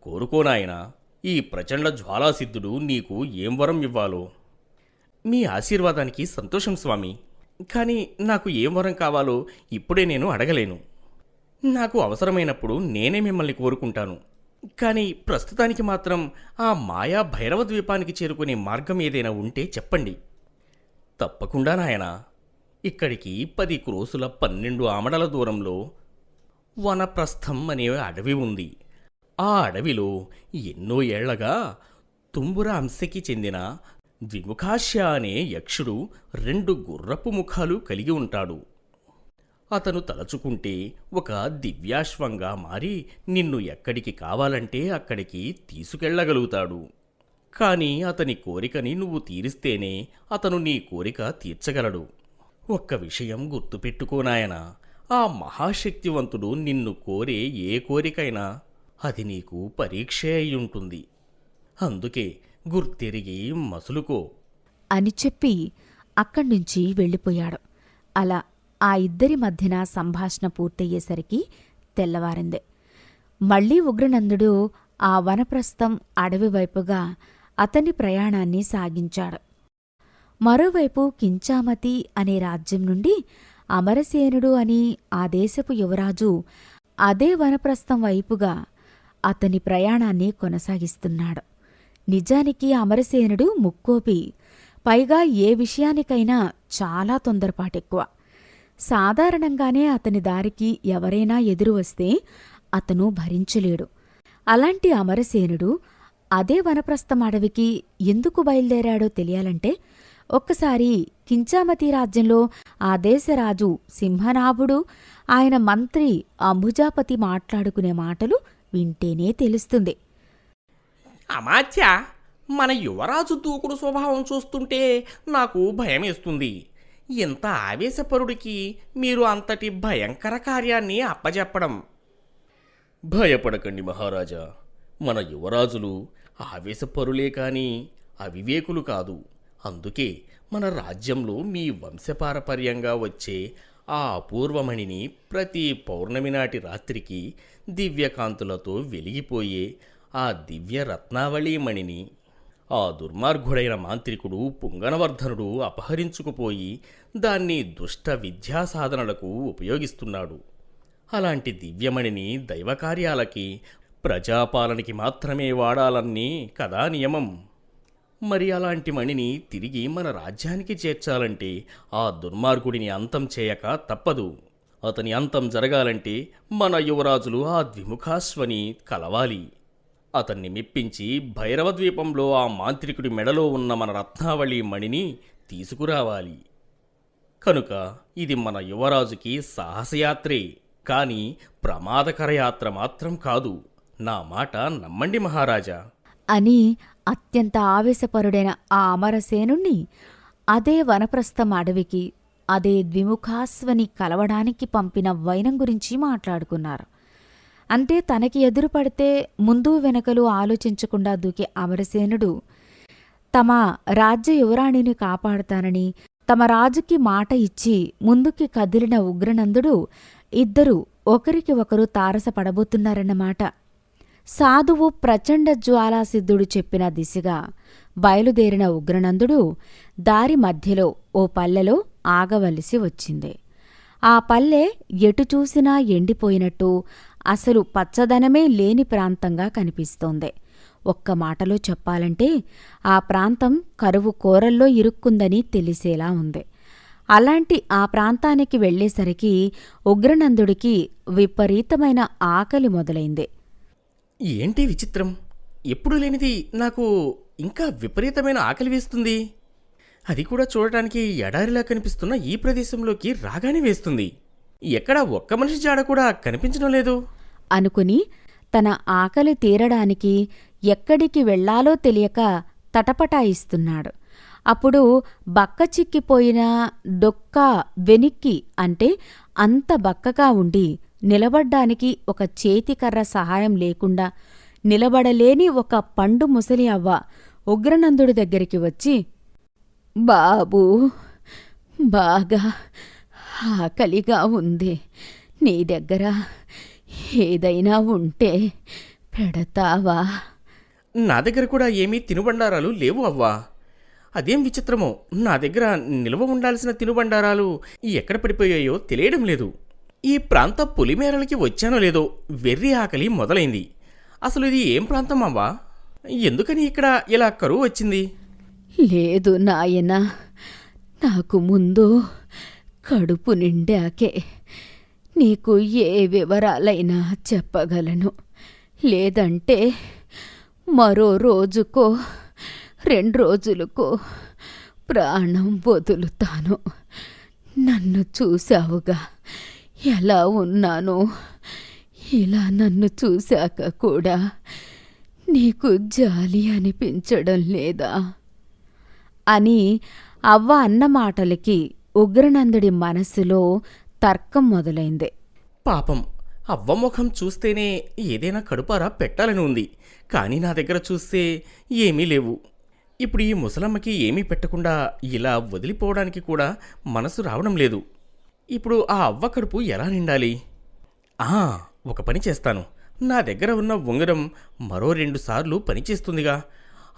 కోరుకోనాయనా. ఈ ప్రచండ జ్వాలాసిద్ధుడు నీకు ఏం వరం ఇవ్వాలో. మీ ఆశీర్వాదానికి సంతోషం స్వామి. కానీ నాకు ఏం వరం కావాలో ఇప్పుడే నేను అడగలేను. నాకు అవసరమైనప్పుడు నేనే మిమ్మల్ని కోరుకుంటాను. కానీ ప్రస్తుతానికి మాత్రం ఆ మాయా భైరవ ద్వీపానికి చేరుకునే మార్గం ఏదైనా ఉంటే చెప్పండి. తప్పకుండా నాయనా. ఇక్కడికి 10 క్రోసుల 12 ఆమడల దూరంలో వనప్రస్థం అనే అడవి ఉంది. ఆ అడవిలో ఎన్నో ఏళ్లగా తుంబుర అంశకి చెందిన ద్విముఖాశ్య అనే యక్షుడు 2 గుర్రపు ముఖాలు కలిగి ఉంటాడు. అతను తలచుకుంటే ఒక దివ్యాశ్వంగా మారి నిన్ను ఎక్కడికి కావాలంటే అక్కడికి తీసుకెళ్లగలుగుతాడు. కాని అతని కోరికని నువ్వు తీరిస్తేనే అతను నీ కోరిక తీర్చగలడు. ఒక్క విషయం గుర్తుపెట్టుకోనాయనా. ఆ మహాశక్తివంతుడు నిన్ను కోరే ఏ కోరికైనా అది నీకు పరీక్షే అయ్యుంటుంది. అందుకే గుర్తెరిగి మసులుకో అని చెప్పి అక్కడ్నుంచి వెళ్ళిపోయాడు. అలా ఆ ఇద్దరి మధ్యన సంభాషణ పూర్తయ్యేసరికి తెల్లవారింది. మళ్లీ ఉగ్రనందుడు ఆ వనప్రస్థం అడవి వైపుగా అతని ప్రయాణాన్ని సాగించాడు. మరోవైపు కించామతి అనే రాజ్యం నుండి అమరసేనుడు అని ఆ దేశపు యువరాజు అదే వనప్రస్థం వైపుగా అతని ప్రయాణాన్ని కొనసాగిస్తున్నాడు. నిజానికి అమరసేనుడు ముక్కోపి, పైగా ఏ విషయానికైనా చాలా తొందరపాటెక్కువ. సాధారణంగానే అతని దారికి ఎవరైనా ఎదురు వస్తే అతను భరించలేడు. అలాంటి అమరసేనుడు అదే వనప్రస్థం అడవికి ఎందుకు బయలుదేరాడో తెలియాలంటే ఒక్కసారి కించామతి రాజ్యంలో ఆ దేశరాజు సింహనాభుడు ఆయన మంత్రి అంబుజాపతి మాట్లాడుకునే మాటలు వింటేనే తెలుస్తుంది. అమాత్య, మన యువరాజు దూకుడు స్వభావం చూస్తుంటే నాకు భయమేస్తుంది. ఇంత ఆవేశపరుడికి మీరు అంతటి భయంకర కార్యాన్ని అప్పజెప్పడం. భయపడకండి మహారాజా. మన యువరాజులు ఆవేశపరులే కాని అవివేకులు కాదు. అందుకే మన రాజ్యంలో మీ వంశపారపర్యంగా వచ్చే ఆ అపూర్వమణిని ప్రతి పౌర్ణమి నాటి రాత్రికి దివ్యకాంతులతో వెలిగిపోయే ఆ దివ్య రత్నావళీమణిని ఆ దుర్మార్గుడైన మాంత్రికుడు పుంగనవర్ధనుడు అపహరించుకుపోయి దాన్ని దుష్ట విద్యాసాధనలకు ఉపయోగిస్తున్నాడు. అలాంటి దివ్యమణిని దైవకార్యాలకి, ప్రజాపాలనకి మాత్రమే వాడాలన్నీ కదా నియమం. మరి అలాంటి మణిని తిరిగి మన రాజ్యానికి చేర్చాలంటే ఆ దుర్మార్గుడిని అంతం చేయక తప్పదు. అతని అంతం జరగాలంటే మన యువరాజులు ఆ ద్విముఖాశ్వని కలవాలి. అతన్ని మెప్పించి భైరవ ద్వీపంలో ఆ మాంత్రికుడి మెడలో ఉన్న మన రత్నావళి మణిని తీసుకురావాలి. కనుక ఇది మన యువరాజుకి సాహసయాత్రే, కాని ప్రమాదకర యాత్ర మాత్రం కాదు. నా మాట నమ్మండి మహారాజా అని అత్యంత ఆవేశపరుడైన ఆ అమరసేనుణ్ణి అదే వనప్రస్థం అడవికి, అదే ద్విముఖాశ్వని కలవడానికి పంపిన వైనం గురించి మాట్లాడుకున్నారు. అంటే తనకి ఎదురుపడితే ముందు వెనకలు ఆలోచించకుండా దూకే అమరసేనుడు తమ రాజ్య యువరాణిని కాపాడుతానని తమ రాజుకి మాట ఇచ్చి ముందుకి కదిలిన ఉగ్రనందుడు ఇద్దరూ ఒకరికి ఒకరు తారసపడబోతున్నారన్నమాట. సాధువు ప్రచండ జ్వాలాసిద్ధుడు చెప్పిన దిశగా బయలుదేరిన ఉగ్రనందుడు దారి మధ్యలో ఓ పల్లెలో ఆగవలసి వచ్చింది. ఆ పల్లె ఎటు చూసినా ఎండిపోయినట్టు, అసలు పచ్చదనమే లేని ప్రాంతంగా కనిపిస్తోంది. ఒక్క మాటలో చెప్పాలంటే ఆ ప్రాంతం కరువు కోరల్లో ఇరుక్కుందని తెలిసేలా ఉంది. అలాంటి ఆ ప్రాంతానికి వెళ్లేసరికి ఉగ్రనందుడికి విపరీతమైన ఆకలి మొదలైంది. ఏంటి విచిత్రం, ఎప్పుడు లేనిది నాకు ఇంకా విపరీతమైన ఆకలి వేస్తుంది. అది కూడా చూడటానికి ఎడారిలా కనిపిస్తున్న ఈ ప్రదేశంలోకి రాగానే వేస్తుంది. ఎక్కడా ఒక్క మనిషి జాడ కూడా కనిపించడం లేదు అనుకుని తన ఆకలి తీరడానికి ఎక్కడికి వెళ్లాలో తెలియక తటపటాయిస్తున్నాడు. అప్పుడు బక్క చిక్కిపోయిన డొక్క వెనిక్కి, అంటే అంత బక్కగా ఉండి నిలబడ్డానికి ఒక చేతికర్ర సహాయం లేకుండా నిలబడలేని ఒక పండు ముసలి అవ్వ ఉగ్రనందుడి దగ్గరికి వచ్చి, బాబూ, బాగా ఆకలిగా ఉంది, నీ దగ్గర ఏదైనా ఉంటే పెడతావా? నా దగ్గర కూడా ఏమీ తినుబండారాలు లేవు అవ్వా. అదేం విచిత్రమో, నా దగ్గర నిల్వ ఉండాల్సిన తినుబండారాలు ఎక్కడ పడిపోయాయో తెలియడం లేదు. ఈ ప్రాంత పులిమేరలకి వచ్చానో లేదో వెర్రి ఆకలి మొదలైంది. అసలు ఇది ఏం ప్రాంతం అవ్వా? ఎందుకని ఇక్కడ ఇలా కరువు వచ్చింది? లేదు నాయనా, నాకు ముందు కడుపు నిండాకే నీకు ఏ వివరాలైనా చెప్పగలను. లేదంటే మరో రోజుకో 2 రోజులకో ప్రాణం వదులుతాను. నన్ను చూశావుగా ఎలా ఉన్నానో, ఇలా నన్ను చూశాక కూడా నీకు జాలి అనిపించడం లేదా అని అవ్వ అన్న మాటలకి ఉగ్రనందుడి మనసులో తర్కం మొదలైంది. పాపం, అవ్వ ముఖం చూస్తేనే ఏదైనా కడుపారా పెట్టాలని ఉంది. కానీ నా దగ్గర చూస్తే ఏమీ లేవు. ఇప్పుడు ఈ ముసలమ్మకి ఏమీ పెట్టకుండా ఇలా వదిలిపోవడానికి కూడా మనసు రావడం లేదు. ఇప్పుడు ఆ అవ్వ కడుపు ఎలా నిండాలి? ఒక పని చేస్తాను. నా దగ్గర ఉన్న ఉంగరం మరో 2 సార్లు పనిచేస్తుందిగా,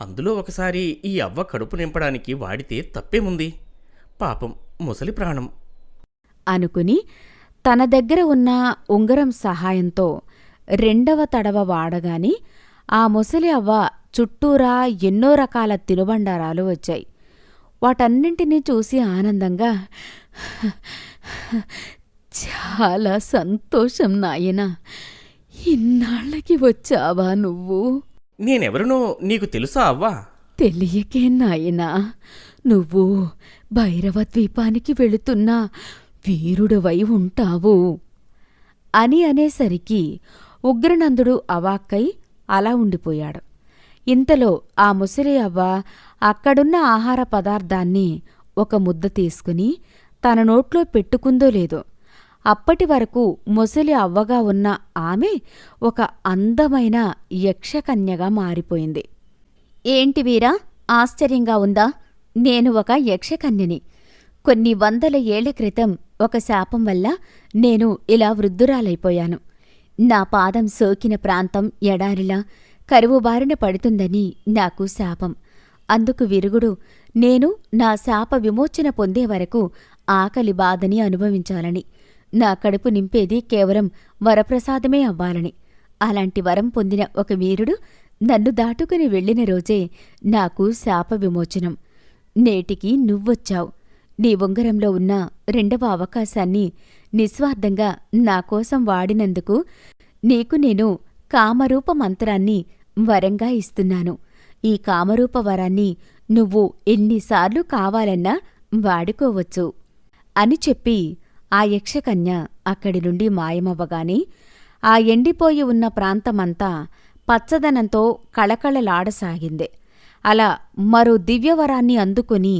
అందులో ఒకసారి ఈ అవ్వ కడుపు నింపడానికి వాడితే తప్పేముంది? పాపం ముసలి ప్రాణం అనుకుని తన దగ్గర ఉన్న ఉంగరం సహాయంతో 2వ తడవ వాడగాని ఆ ముసలి అవ్వ చుట్టూరా ఎన్నో రకాల తినుబండారాలు వచ్చాయి. వాటన్నింటినీ చూసి ఆనందంగా, చాలా సంతోషం నాయనా, ఇన్నాళ్ళకి వచ్చావా నువ్వు? నేనెవరినో నీకు తెలుసా అవ్వా? తెలియకే నాయనా, నువ్వు భైరవ ద్వీపానికి వెళుతున్న వీరుడవై ఉంటావు అని అనేసరికి ఉగ్రనందుడు అవాక్కై అలా ఉండిపోయాడు. ఇంతలో ఆ ముసలి అవ్వ అక్కడున్న ఆహార పదార్థాన్ని ఒక ముద్ద తీసుకుని తన నోట్లో పెట్టుకుందో లేదో, అప్పటి వరకు ముసలి అవ్వగా ఉన్న ఆమె ఒక అందమైన యక్షకన్యగా మారిపోయింది. ఏంటి వీరా, ఆశ్చర్యంగా ఉందా? నేను ఒక యక్షకన్యని. కొన్ని 100 ఏళ్ల క్రితం ఒక శాపం వల్ల నేను ఇలా వృద్ధురాలైపోయాను. నా పాదం సోకిన ప్రాంతం ఎడారిలా కరువు బారిన పడుతుందని నాకు శాపం. అందుకు విరుగుడు నేను నా శాప విమోచన పొందే వరకు ఆకలి బాధని అనుభవించాలని నా కడుపు నింపేది కేవలం వరప్రసాదమే అవ్వాలని. అలాంటి వరం పొందిన ఒక వీరుడు నన్ను దాటుకుని వెళ్లిన రోజే నాకు శాప విమోచనం. నేటికి నువ్వొచ్చావు. నీ ఉంగరంలో ఉన్న రెండవ అవకాశాన్ని నిస్వార్థంగా నాకోసం వాడినందుకు నీకు నేను కామరూప మంత్రాన్ని వరంగా ఇస్తున్నాను. ఈ కామరూప వరాన్ని నువ్వు ఎన్నిసార్లు కావాలన్నా వాడుకోవచ్చు అని చెప్పి ఆ యక్షకన్య అక్కడి నుండి మాయమవ్వగానే ఆ ఎండిపోయి ఉన్న ప్రాంతమంతా పచ్చదనంతో కళకళలాడసాగింది. అలా మరో దివ్యవరాన్ని అందుకుని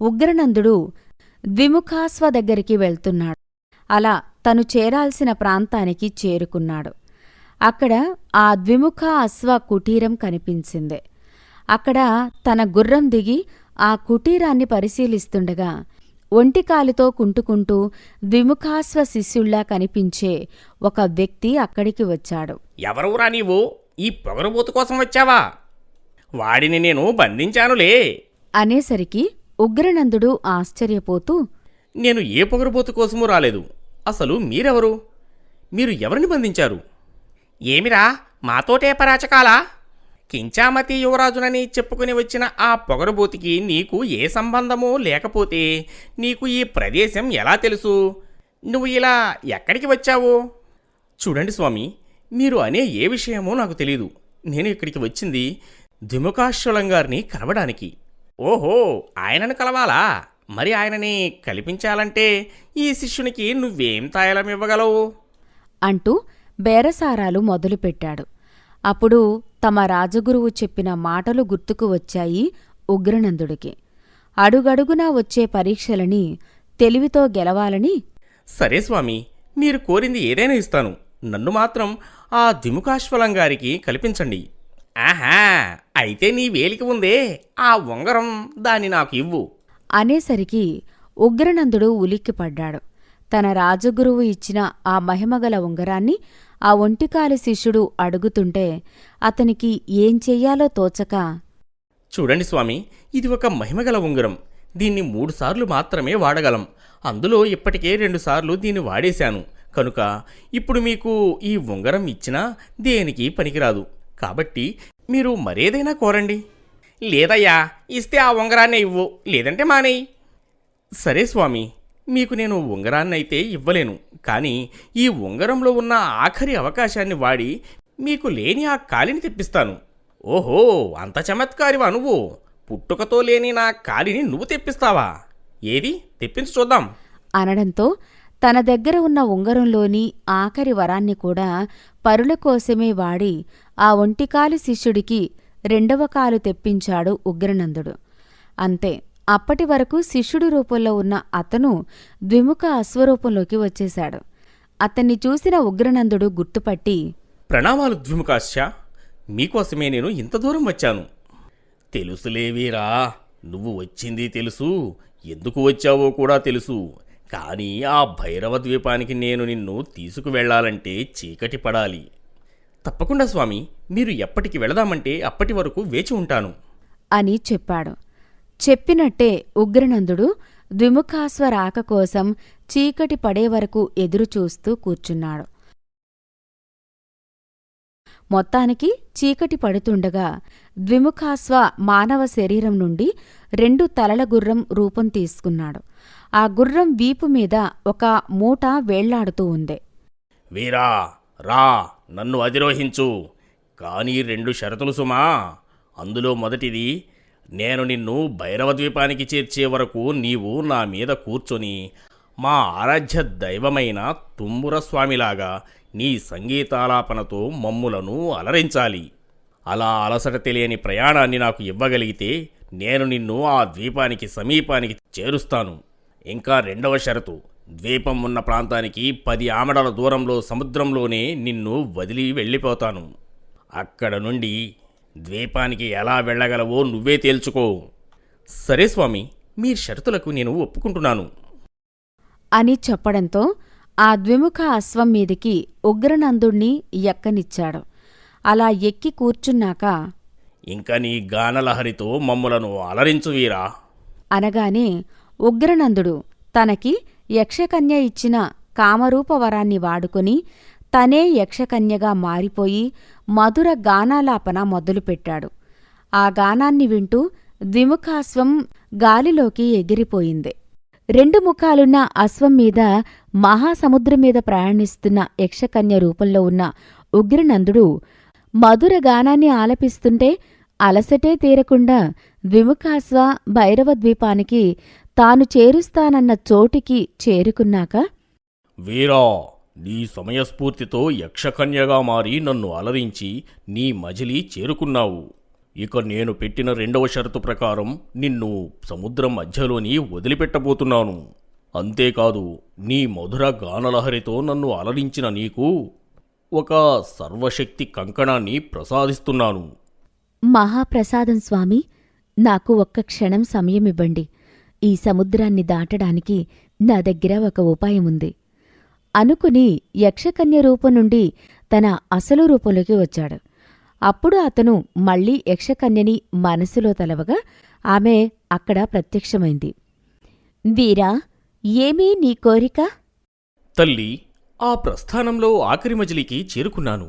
ఉగ్రనందుడు ద్విముఖాశ్వ దగ్గరికి వెళ్తున్నాడు. అలా తను చేరాల్సిన ప్రాంతానికి చేరుకున్నాడు. అక్కడ ఆ ద్విముఖ అశ్వ కుటీరం కనిపించింది. అక్కడ తన గుర్రం దిగి ఆ కుటీరాన్ని పరిశీలిస్తుండగా ఒంటికాలితో కుంటుకుంటూ ద్విముఖాశ్వ శిష్యుల్లా కనిపించే ఒక వ్యక్తి అక్కడికి వచ్చాడు. ఎవరురా నీవు? ఈ పొగరుబోతు కోసం వచ్చావా? వాడిని నేను బంధించానులే. అనేసరికి ఉగ్రనందుడు ఆశ్చర్యపోతూ, నేను ఏ పొగరుబోతు కోసమూ రాలేదు. అసలు మీరెవరు? మీరు ఎవరిని బంధించారు? ఏమిరా మాతోటే పరాచకాలా? కించామతి యువరాజునని చెప్పుకుని వచ్చిన ఆ పొగరుబోతికి నీకు ఏ సంబంధమూ లేకపోతే నీకు ఈ ప్రదేశం ఎలా తెలుసు? నువ్వు ఇలా ఎక్కడికి వచ్చావు? చూడండి స్వామి, మీరు అనే ఏ విషయమో నాకు తెలీదు. నేను ఇక్కడికి వచ్చింది ద్విముఖాశ్వలం గారిని కలవడానికి. ఓహో, ఆయనను కలవాలా? మరి ఆయనని కల్పించాలంటే ఈ శిష్యునికి నువ్వేం తాయలం ఇవ్వగలవు? అంటూ బేరసారాలు మొదలుపెట్టాడు. అప్పుడు తమ రాజగురువు చెప్పిన మాటలు గుర్తుకు వచ్చాయి ఉగ్రనందుడికి. అడుగడుగునా వచ్చే పరీక్షలని తెలివితో గెలవాలని, సరే స్వామి, మీరు కోరింది ఏదైనా ఇస్తాను. నన్ను మాత్రం ఆ ద్విముఖాశ్వలం గారికి కల్పించండి. ఆహా, అయితే నీ వేలికి ఉందే ఆ ఉంగరం, దాన్ని నాకు ఇవ్వు. అనేసరికి ఉగ్రనందుడు ఉలిక్కిపడ్డాడు. తన రాజగురువు ఇచ్చిన ఆ మహిమగల ఉంగరాన్ని ఆ ఒంటికాలి శిష్యుడు అడుగుతుంటే అతనికి ఏం చెయ్యాలో తోచక, చూడండి స్వామి, ఇది ఒక మహిమగల ఉంగరం. దీన్ని 3 సార్లు మాత్రమే వాడగలం. అందులో ఇప్పటికే 2 సార్లు దీన్ని వాడేశాను. కనుక ఇప్పుడు మీకు ఈ ఉంగరం ఇచ్చినా దేనికి పనికిరాదు. కాబట్టి మీరు మరేదైనా కోరండి. లేదయ్యా, ఇస్తే ఆ ఉంగరాన్నే ఇవ్వు, లేదంటే మానేయి. సరే స్వామి, మీకు నేను ఉంగరాన్నైతే ఇవ్వలేను. కానీ ఈ ఉంగరంలో ఉన్న ఆఖరి అవకాశాన్ని వాడి మీకు లేని ఆ కాలిని తెప్పిస్తాను. ఓహో, అంత చమత్కారివా నువ్వు? పుట్టుకతో లేని నా కాలిని నువ్వు తెప్పిస్తావా? ఏది, తెప్పించి చూద్దాం. అనడంతో తన దగ్గర ఉన్న ఉంగరంలోని ఆఖరి వరాన్ని కూడా పరుల కోసమే వాడి ఆ ఒంటికాలి శిష్యుడికి 2వ కాలు తెప్పించాడు ఉగ్రనందుడు. అంతే, అప్పటి వరకు శిష్యుడి రూపంలో ఉన్న అతను ద్విముఖ అశ్వరూపంలోకి వచ్చేశాడు. అతన్ని చూసిన ఉగ్రనందుడు గుర్తుపట్టి, ప్రణామాలు ద్విముఖాశ్య, మీకోసమే నేను ఇంత దూరం వచ్చాను. తెలుసులేవీరా, నువ్వు వచ్చింది తెలుసు, ఎందుకు వచ్చావో కూడా తెలుసు. కానీ ఆ భైరవ ద్వీపానికి నేను నిన్ను తీసుకువెళ్లాలంటే చీకటి పడాలి. తప్పకుండా స్వామి, మీరు ఎప్పటికి వెళదామంటే అప్పటి వరకు వేచి ఉంటాను అని చెప్పాడు. చెప్పినట్టే ఉగ్రనందుడు ద్విముఖాశ్వ రాక కోసం చీకటి పడే వరకు ఎదురుచూస్తూ కూర్చున్నాడు. మొత్తానికి చీకటి పడుతుండగా ద్విముఖాశ్వ మానవ శరీరం నుండి 2 తలల గుర్రం రూపం తీసుకున్నాడు. ఆ గుర్రం వీపు మీద ఒక మూట వేళ్లాడుతూ ఉంది. వీరా, రా, నన్ను అధిరోహించు. కానీ 2 షరతులు సుమా. అందులో మొదటిది, నేను నిన్ను భైరవ ద్వీపానికి చేర్చే వరకు నీవు నా మీద కూర్చొని మా ఆరాధ్య దైవమైన తుమ్ముర స్వామిలాగా నీ సంగీతాలాపనతో మమ్ములను అలరించాలి. అలా అలసట తెలియని ప్రయాణాన్ని నాకు ఇవ్వగలిగితే నేను నిన్ను ఆ ద్వీపానికి సమీపానికి చేరుస్తాను. ఇంకా 2వ షరతు, ద్వీపం ఉన్న ప్రాంతానికి 10 ఆమడల దూరంలో సముద్రంలోనే నిన్ను వదిలి వెళ్ళిపోతాను. అక్కడ నుండి ద్వీపానికి ఎలా వెళ్ళగలవో నువ్వే తేల్చుకో. సరే స్వామి, మీ షరతులకు నేను ఒప్పుకుంటున్నాను అని చెప్పడంతో ఆ ద్విముఖ అశ్వం మీదికి ఉగ్రనందుణ్ణి ఎక్కనిచ్చాడు. అలా ఎక్కి కూర్చున్నాక, ఇంక నీ గానలహరితో మమ్ములను అలరించు వీరా అనగానే ఉగ్రనందుడు తనకి యక్షకన్య ఇచ్చిన కామరూపవరాన్ని వాడుకొని తనే యక్షకన్యగా మారిపోయి మధుర గానాలాపన మొదలుపెట్టాడు. ఆ గానాన్ని వింటూ ద్విముఖాశ్వం గాలిలోకి ఎగిరిపోయింది. 2 ముఖాలున్న అశ్వం మీద మహాసముద్రం మీద ప్రయాణిస్తున్న యక్షకన్య రూపంలో ఉన్న ఉగ్రనందుడు మధుర గానాన్ని ఆలపిస్తుంటే అలసటే తీరకుండా ద్విముఖాశ్వ భైరవద్వీపానికి తాను చేరుస్తానన్న చోటికి చేరుకున్నాక, వీరా, నీ సమయస్ఫూర్తితో యక్షకన్యగా మారి నన్ను అలరించి నీ మజిలీ చేరుకున్నావు. ఇక నేను పెట్టిన 2వ షరతు ప్రకారం నిన్ను సముద్రం మధ్యలోని వదిలిపెట్టబోతున్నాను. అంతేకాదు, నీ మధుర గానలహరితో నన్ను అలరించిన నీకు ఒక సర్వశక్తి కంకణాన్ని ప్రసాదిస్తున్నాను. మహాప్రసాదం స్వామి, నాకు ఒక్క క్షణం సమయమివ్వండి. ఈ సముద్రాన్ని దాటడానికి నా దగ్గర ఒక ఉపాయముంది అనుకుని యక్షకన్య రూపం నుండి తన అసలు రూపంలోకి వచ్చాడు. అప్పుడు అతను మళ్లీ యక్షకన్యని మనసులో తలవగా ఆమె అక్కడ ప్రత్యక్షమైంది. వీరా, ఏమీ నీ కోరిక? తల్లి, ఆ ప్రస్థానంలో ఆఖరి మజిలీకి చేరుకున్నాను.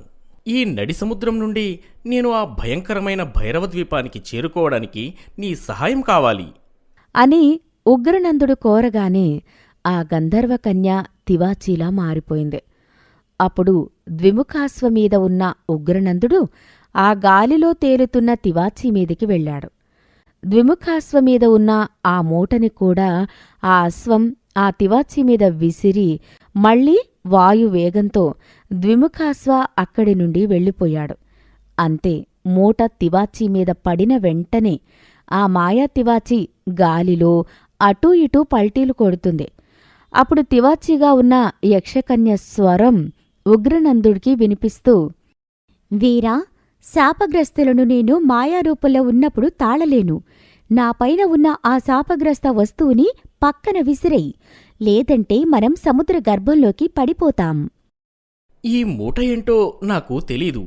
ఈ నడి సముద్రం నుండి నేను ఆ భయంకరమైన భైరవద్వీపానికి చేరుకోవడానికి నీ సహాయం కావాలి అని ఉగ్రనందుడు కోరగానే ఆ గంధర్వకన్య తివాచీలా మారిపోయింది. అప్పుడు ద్విముఖాశ్వమీద ఉన్న ఉగ్రనందుడు ఆ గాలిలో తేలుతున్న తివాచీ మీదికి వెళ్ళాడు. ద్విముఖాశ్వమీద ఉన్న ఆ మూటని కూడా ఆ అశ్వం ఆ తివాచీ మీద విసిరి మళ్లీ వాయువేగంతో ద్విముఖాశ్వ అక్కడి నుండి వెళ్ళిపోయాడు. అంతే, మూట తివాచీ మీద పడిన వెంటనే ఆ మాయా తివాచీ గాలిలో అటూ ఇటూ పల్టీలు కొడుతుంది. అప్పుడు తివాచీగా ఉన్న యక్షకన్య స్వరం ఉగ్రనందుడికి వినిపిస్తూ, వీరా, శాపగ్రస్తులను నేను మాయారూపంలో ఉన్నప్పుడు తాళలేను. నాపైన ఉన్న ఆ శాపగ్రస్త వస్తువుని పక్కన విసిరేయి, లేదంటే మనం సముద్ర గర్భంలోకి పడిపోతాం. ఈ మూట ఏంటో నాకు తెలీదు.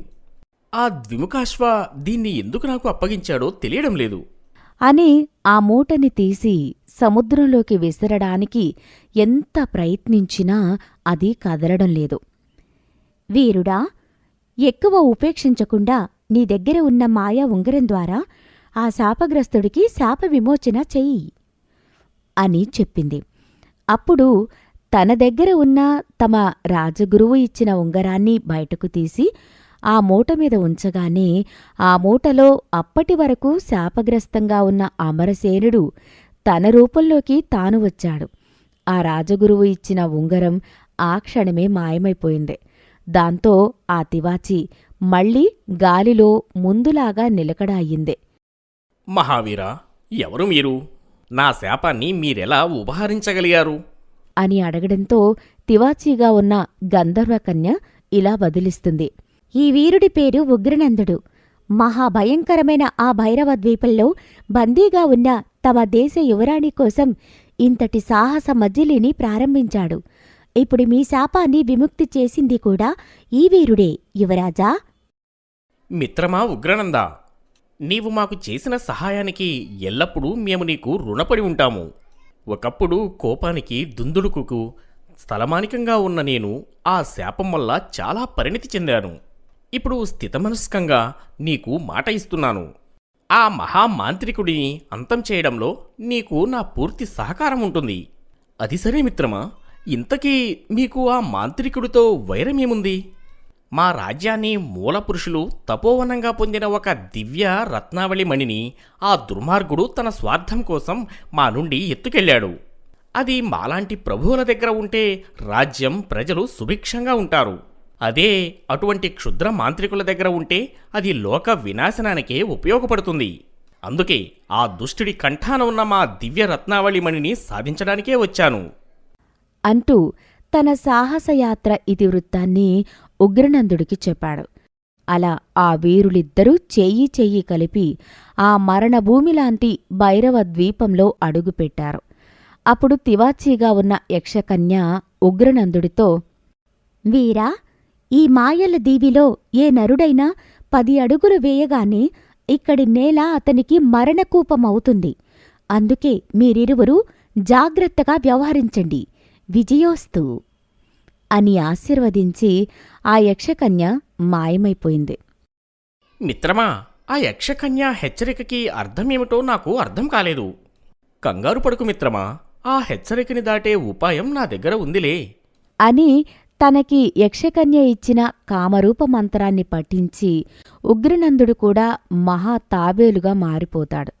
ఆ ద్విముఖాశ్వ దీన్ని ఎందుకు నాకు అప్పగించాడో తెలియడం లేదు అని ఆ మూటని తీసి సముద్రంలోకి విసరడానికి ఎంత ప్రయత్నించినా అది కదలడం లేదు. వీరుడా, ఎక్కువ ఉపేక్షించకుండా నీ దగ్గర ఉన్న మాయా ఉంగరం ద్వారా ఆ శాపగ్రస్తుడికి శాప విమోచన చెయ్యి అని చెప్పింది. అప్పుడు తన దగ్గర ఉన్న తమ రాజగురువు ఇచ్చిన ఉంగరాన్ని బయటకు తీసి ఆ మూట మీద ఉంచగానే ఆ మూటలో అప్పటి వరకు శాపగ్రస్తంగా ఉన్న అమరసేనుడు తన రూపంలోకి తాను వచ్చాడు. ఆ రాజగురువు ఇచ్చిన ఉంగరం ఆ క్షణమే మాయమైపోయింది. దాంతో ఆ తివాచీ మళ్లీ గాలిలో ముందులాగా నిలకడ అయ్యింది. మహావీరా, ఎవరు మీరు? నా శాపాన్ని మీరెలా ఉపహరించగలిగారు అని అడగడంతో తివాచీగా ఉన్న గంధర్వకన్య ఇలా బదిలిస్తుంది. ఈ వీరుడి పేరు ఉగ్రనందుడు. మహాభయంకరమైన ఆ భైరవ ద్వీపంలో బందీగా ఉన్న తమ దేశ యువరాణి కోసం ఇంతటి సాహస మజిలీని ప్రారంభించాడు. ఇప్పుడు మీ శాపాన్ని విముక్తి చేసింది కూడా ఈ వీరుడే, యువరాజా. మిత్రమా ఉగ్రనంద, నీవు మాకు చేసిన సహాయానికి ఎల్లప్పుడూ మేము నీకు రుణపడి ఉంటాము. ఒకప్పుడు కోపానికి దుందుడుకుకు స్థలమానికంగా ఉన్న నేను ఆ శాపం వల్ల చాలా పరిణితి చెందాను. ఇప్పుడు స్థితమనస్కంగా నీకు మాట ఇస్తున్నాను. ఆ మహామాంత్రికుడిని అంతం చేయడంలో నీకు నా పూర్తి సహకారం ఉంటుంది. అది సరే మిత్రమా, ఇంతకీ మీకు ఆ మాంత్రికుడితో వైరమేముంది? మా రాజ్యాన్ని మూలపురుషులు తపోవనంగా పొందిన ఒక దివ్య రత్నావళి మణిని ఆ దుర్మార్గుడు తన స్వార్థం కోసం మా నుండి ఎత్తుకెళ్లాడు. అది మాలాంటి ప్రభువుల దగ్గర ఉంటే రాజ్యం, ప్రజలు సుభిక్షంగా ఉంటారు. అదే అటువంటి క్షుద్ర మాంత్రికుల దగ్గర ఉంటే అది లోక వినాశనానికే ఉపయోగపడుతుంది. అందుకే ఆ దుష్టుడి కంఠాన ఉన్న మా దివ్య రత్నావళి మణిని సాధించడానికే వచ్చాను అంటూ తన సాహసయాత్ర ఇతివృత్తాన్ని ఉగ్రనందుడికి చెప్పాడు. అలా ఆ వీరులిద్దరూ చెయ్యి చెయ్యి కలిపి ఆ మరణభూమిలాంటి భైరవ ద్వీపంలో అడుగుపెట్టారు. అప్పుడు తివాచీగా ఉన్న యక్షకన్య ఉగ్రనందుడితో, వీరా, ఈ మాయల దీవిలో ఏ నరుడైనా 10 అడుగులు వేయగానే ఇక్కడి నేల అతనికి మరణకూపమవుతుంది. అందుకే మీరిరువురూ జాగ్రత్తగా వ్యవహరించండి. విజయోస్తు అని ఆశీర్వదించి ఆ యక్షకన్య మాయమైపోయింది. మిత్రమా, ఆ యక్షకన్య హెచ్చరికకి అర్థమేమిటో నాకు అర్థం కాలేదు. కంగారు పడుకు మిత్రమా, ఆ హెచ్చరికని దాటే ఉపాయం నా దగ్గర ఉందిలే. అని తనకి యక్షకన్య ఇచ్చిన కామరూప మంత్రాన్ని పఠించి ఉగ్రనందుడు కూడా మహా తాబేలుగా మారిపోతాడు.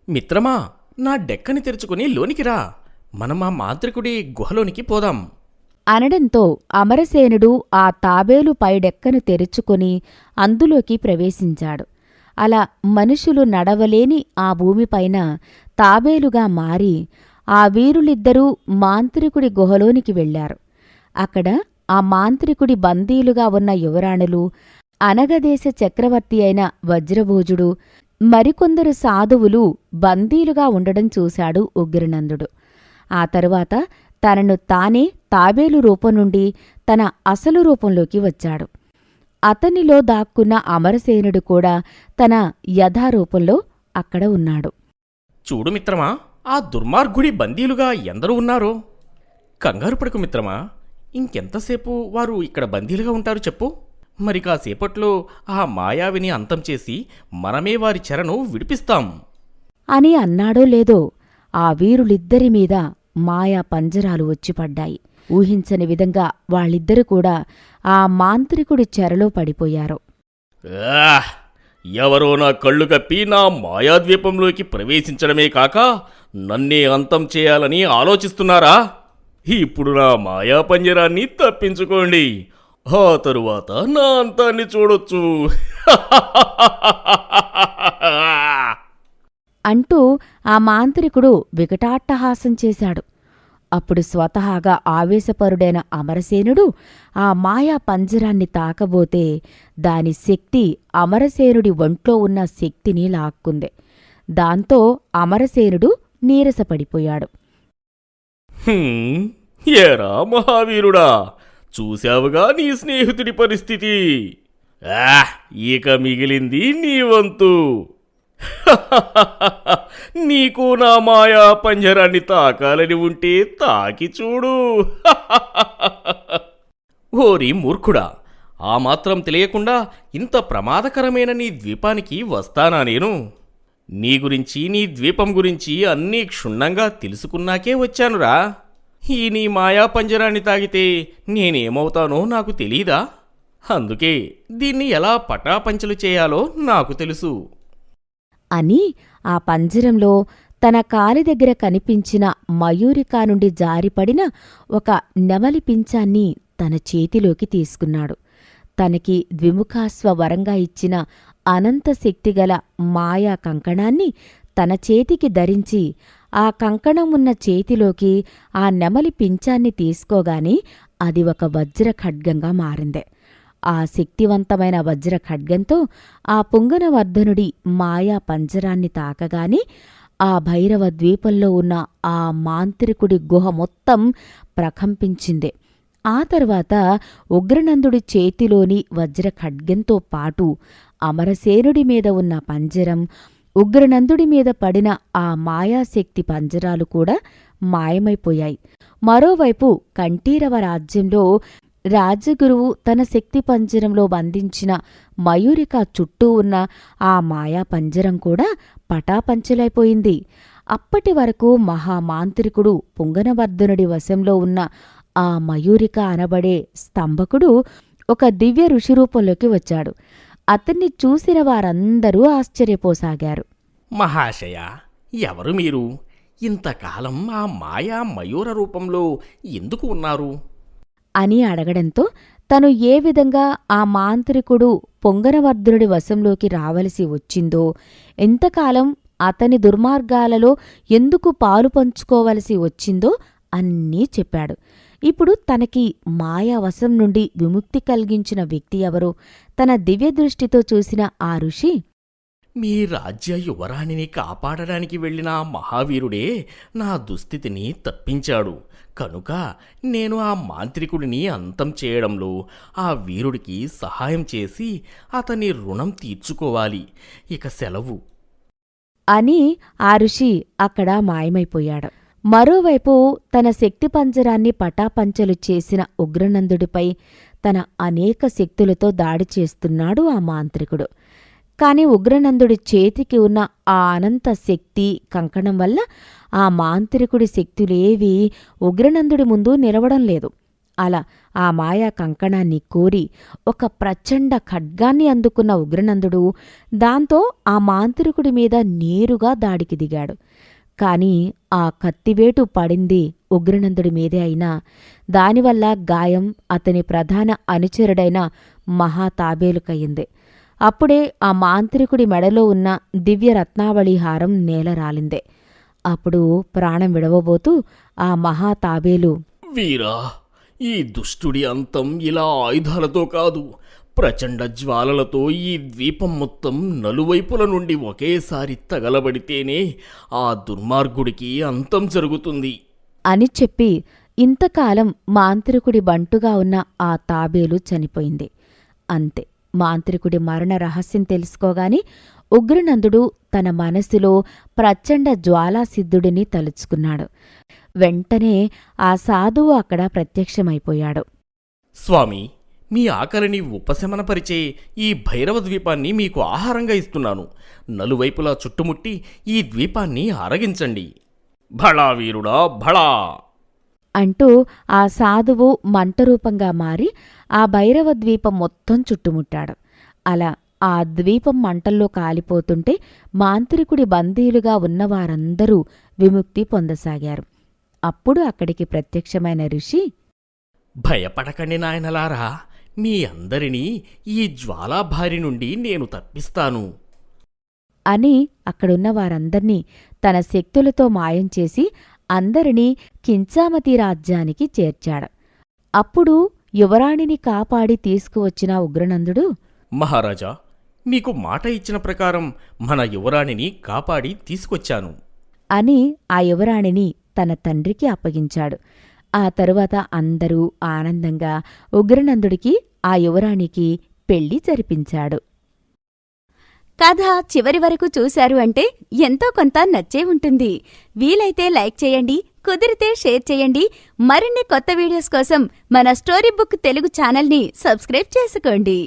మిత్రమా, నా డెక్కని తెరుచుకుని లోనికి రా. మనం ఆ మాంత్రికుడి గుహలోనికి పోదాం అనడంతో అమరసేనుడు ఆ తాబేలు పైడెక్కను తెరుచుకొని అందులోకి ప్రవేశించాడు. అలా మనుషులు నడవలేని ఆ భూమిపైన తాబేలుగా మారి ఆ వీరులిద్దరూ మాంత్రికుడి గుహలోనికి వెళ్లారు. అక్కడ ఆ మాంత్రికుడి బందీలుగా ఉన్న యువరాణులు, అనగదేశ చక్రవర్తి అయిన వజ్రభోజుడు, మరికొందరు సాధువులు బందీలుగా ఉండడం చూశాడు ఉగ్రనందుడు. ఆ తరువాత తనను తానే తాబేలు రూపం నుండి తన అసలు రూపంలోకి వచ్చాడు. అతనిలో దాక్కున్న అమరసేనుడు కూడా తన యథారూపంలో అక్కడ ఉన్నాడు. చూడు మిత్రమా, ఆ దుర్మార్గుడి బందీలుగా ఎందరూ ఉన్నారో. కంగారు పడకు మిత్రమా, ఇంకెంతసేపు వారు ఇక్కడ బందీలుగా ఉంటారు చెప్పు. మరి కాసేపట్లో ఆ మాయావిని అంతం చేసి మనమే వారి చెరను విడిపిస్తాం అని అన్నాడో లేదో ఆ వీరులిద్దరి మీద మాయా పంజరాలు వచ్చిపడ్డాయి. ఊహించని విధంగా వాళ్ళిద్దరూ కూడా ఆ మాంత్రికుడి చెరలో పడిపోయారు. ఆహ్! ఎవరో నా కళ్ళు కప్పి నా మాయాద్వీపంలోకి ప్రవేశించడమే కాక నన్నే అంతం చేయాలని ఆలోచిస్తున్నారా? ఇప్పుడు నా మాయా పంజరాన్ని తప్పించుకోండి. ఆ తరువాత నా అంతాన్ని చూడొచ్చు. అంటూ ఆ మాంత్రికుడు వికటాట్టహాసం చేశాడు. అప్పుడు స్వతహాగా ఆవేశపరుడైన అమరసేనుడు ఆ మాయా పంజరాన్ని తాకబోతే దాని శక్తి అమరసేనుడి ఒంట్లో ఉన్న శక్తిని లాక్కుంది. దాంతో అమరసేనుడు నీరసపడిపోయాడు. ఏరా మహావీరుడా, చూశావుగా నీ స్నేహితుడి పరిస్థితి. ఇక మిగిలింది నీ వంతు. నీకు నా మాయా పంజరాన్ని తాకాలని ఉంటే తాకి చూడు. ఓరి మూర్ఖుడా, ఆ మాత్రం తెలియకుండా ఇంత ప్రమాదకరమైన నీ ద్వీపానికి వస్తానా నేను? నీ గురించి నీ ద్వీపం గురించి అన్నీ క్షుణ్ణంగా తెలుసుకున్నాకే వచ్చానురా. ఈ నీ మాయా పంజరాన్ని తాగితే నేనేమవుతానో నాకు తెలీదా? అందుకే దీన్ని ఎలా పటాపంచలు చేయాలో నాకు తెలుసు అని ఆ పంజరంలో తన కాలి దగ్గర కనిపించిన మయూరికా నుండి జారిపడిన ఒక నెమలి పించాన్ని తన చేతిలోకి తీసుకున్నాడు. తనకి ద్విముఖాస్వ వరంగా ఇచ్చిన అనంత శక్తిగల మాయా కంకణాన్ని తన చేతికి ధరించి ఆ కంకణం ఉన్న చేతిలోకి ఆ నెమలి పించాన్ని తీసుకోగానే అది ఒక వజ్ర ఖడ్గంగా మారింది. ఆ శక్తివంతమైన వజ్ర ఖడ్గంతో ఆ పుంగనవర్ధనుడి మాయా పంజరాన్ని తాకగానే ఆ భైరవ ద్వీపంలో ఉన్న ఆ మాంత్రికుడి గుహ మొత్తం ప్రకంపించింది. ఆ తర్వాత ఉగ్రనందుడి చేతిలోని వజ్ర ఖడ్గంతో పాటు అమరసేనుడి మీద ఉన్న పంజరం, ఉగ్రనందుడి మీద పడిన ఆ మాయాశక్తి పంజరాలు కూడా మాయమైపోయాయి. మరోవైపు కంఠీరవ రాజ్యంలో రాజగురువు తన శక్తి పంజరంలో బంధించిన మయూరిక చుట్టూ ఉన్న ఆ మాయా పంజరం కూడా పటాపంచలైపోయింది. అప్పటి వరకు మహామాంత్రికుడు పుంగనవర్ధనుడి వశంలో ఉన్న ఆ మయూరిక అనబడే స్తంభకుడు ఒక దివ్య ఋషిరూపంలోకి వచ్చాడు. అతన్ని చూసిన వారందరూ ఆశ్చర్యపోసాగారు. మహాశయ, ఎవరు మీరు? ఇంతకాలం ఆ మాయా మయూర రూపంలో ఎందుకు ఉన్నారు అని అడగడంతో తను ఏ విధంగా ఆ మాంత్రికుడు పొంగనవర్ధనుడి వశంలోకి రావలసి వచ్చిందో, ఎంతకాలం అతని దుర్మార్గాలలో ఎందుకు పాలు పంచుకోవలసి వచ్చిందో అన్నీ చెప్పాడు. ఇప్పుడు తనకి మాయావశం నుండి విముక్తి కలిగించిన వ్యక్తి ఎవరో తన దివ్యదృష్టితో చూసిన ఆ ఋషి, మీ రాజ్య యువరాణిని కాపాడడానికి వెళ్ళిన మహావీరుడే నా దుస్థితిని తప్పించాడు. కనుక నేను ఆ మాంత్రికుడిని అంతం చేయడంలో ఆ వీరుడికి సహాయం చేసి అతని రుణం తీర్చుకోవాలి. ఇక సెలవు అని ఆ ఋషి అక్కడ మాయమైపోయాడు. మరోవైపు తన శక్తి పంజరాన్ని పటాపంచలు చేసిన ఉగ్రనందుడిపై తన అనేక శక్తులతో దాడి చేస్తున్నాడు ఆ మాంత్రికుడు. కాని ఉగ్రనందుడి చేతికి ఉన్న ఆ అనంత శక్తి కంకణం వల్ల ఆ మాంత్రికుడి శక్తులేవీ ఉగ్రనందుడి ముందు నిలవడం లేదు. అలా ఆ మాయా కంకణాన్ని కోరి ఒక ప్రచండ ఖడ్గాన్ని అందుకున్న ఉగ్రనందుడు దాంతో ఆ మాంత్రికుడి మీద నేరుగా దాడికి దిగాడు. కాని ఆ కత్తివేటు పడింది ఉగ్రనందుడి మీదే అయినా దానివల్ల గాయం అతని ప్రధాన అనుచరుడైన మహాతాబేలుకయ్యింది. అప్పుడే ఆ మాంత్రికుడి మెడలో ఉన్న దివ్యరత్నావళిహారం నేలరాలిందే. అప్పుడు ప్రాణం విడవబోతూ ఆ మహాతాబేలు, వీరా, ఈ దుష్టుడి అంతం ఇలా ఆయుధాలతో కాదు, ప్రచండ జ్వాలలతో ఈ ద్వీపం మొత్తం నలువైపుల నుండి ఒకేసారి తగలబడితేనే ఆ దుర్మార్గుడికి అంతం జరుగుతుంది అని చెప్పి ఇంతకాలం మాంత్రికుడి బంటుగా ఉన్న ఆ తాబేలు చనిపోయింది. అంతే. మాంత్రికుడి మరణ రహస్యం తెలుసుకోగాని ఉగ్రనందుడు తన మనసులో ప్రచండ జ్వాలాసిద్ధుడిని తలుచుకున్నాడు. వెంటనే ఆ సాధువు అక్కడ ప్రత్యక్షమైపోయాడు. స్వామి, మీ ఆకలిని ఉపశమనపరిచే ఈ భైరవ ద్వీపాన్ని మీకు ఆహారంగా ఇస్తున్నాను. నలువైపులా చుట్టుముట్టి ఈ ద్వీపాన్ని ఆరగించండి. భళా వీరుడా, భళా అంటూ ఆ సాధువు మంటరూపంగా మారి ఆ భైరవ ద్వీపం మొత్తం చుట్టుముట్టాడు. అలా ఆ ద్వీపం మంటల్లో కాలిపోతుంటే మాంత్రికుడి బందీలుగా ఉన్నవారందరూ విముక్తి పొందసాగారు. అప్పుడు అక్కడికి ప్రత్యక్షమైన ఋషి, భయపడకండి నాయనలారా, మీ అందరినీ ఈ జ్వాలాభారి నుండి నేను తప్పిస్తాను అని అక్కడున్న వారందర్నీ తన శక్తులతో మాయం చేసి అందరినీ కించామతి రాజ్యానికి చేర్చాడు. అప్పుడు యువరాణిని కాపాడి తీసుకువచ్చిన ఉగ్రనందుడు, మహారాజా, మీకు మాట ఇచ్చిన ప్రకారం మన యువరాణిని కాపాడి తీసుకొచ్చాను అని ఆ యువరాణిని తన తండ్రికి అప్పగించాడు. ఆ తరువాత అందరూ ఆనందంగా ఉగ్రనందుడికి ఆ యువరాణికి పెళ్లి జరిపించాడు. కథ చివరి వరకు చూశారు అంటే ఎంతో కొంత నచ్చే ఉంటుంది. వీలైతే లైక్ చేయండి, కుదిరితే షేర్ చేయండి. మరిన్ని కొత్త వీడియోస్ కోసం మన స్టోరీ బుక్ తెలుగు ఛానల్ని సబ్స్క్రైబ్ చేసుకోండి.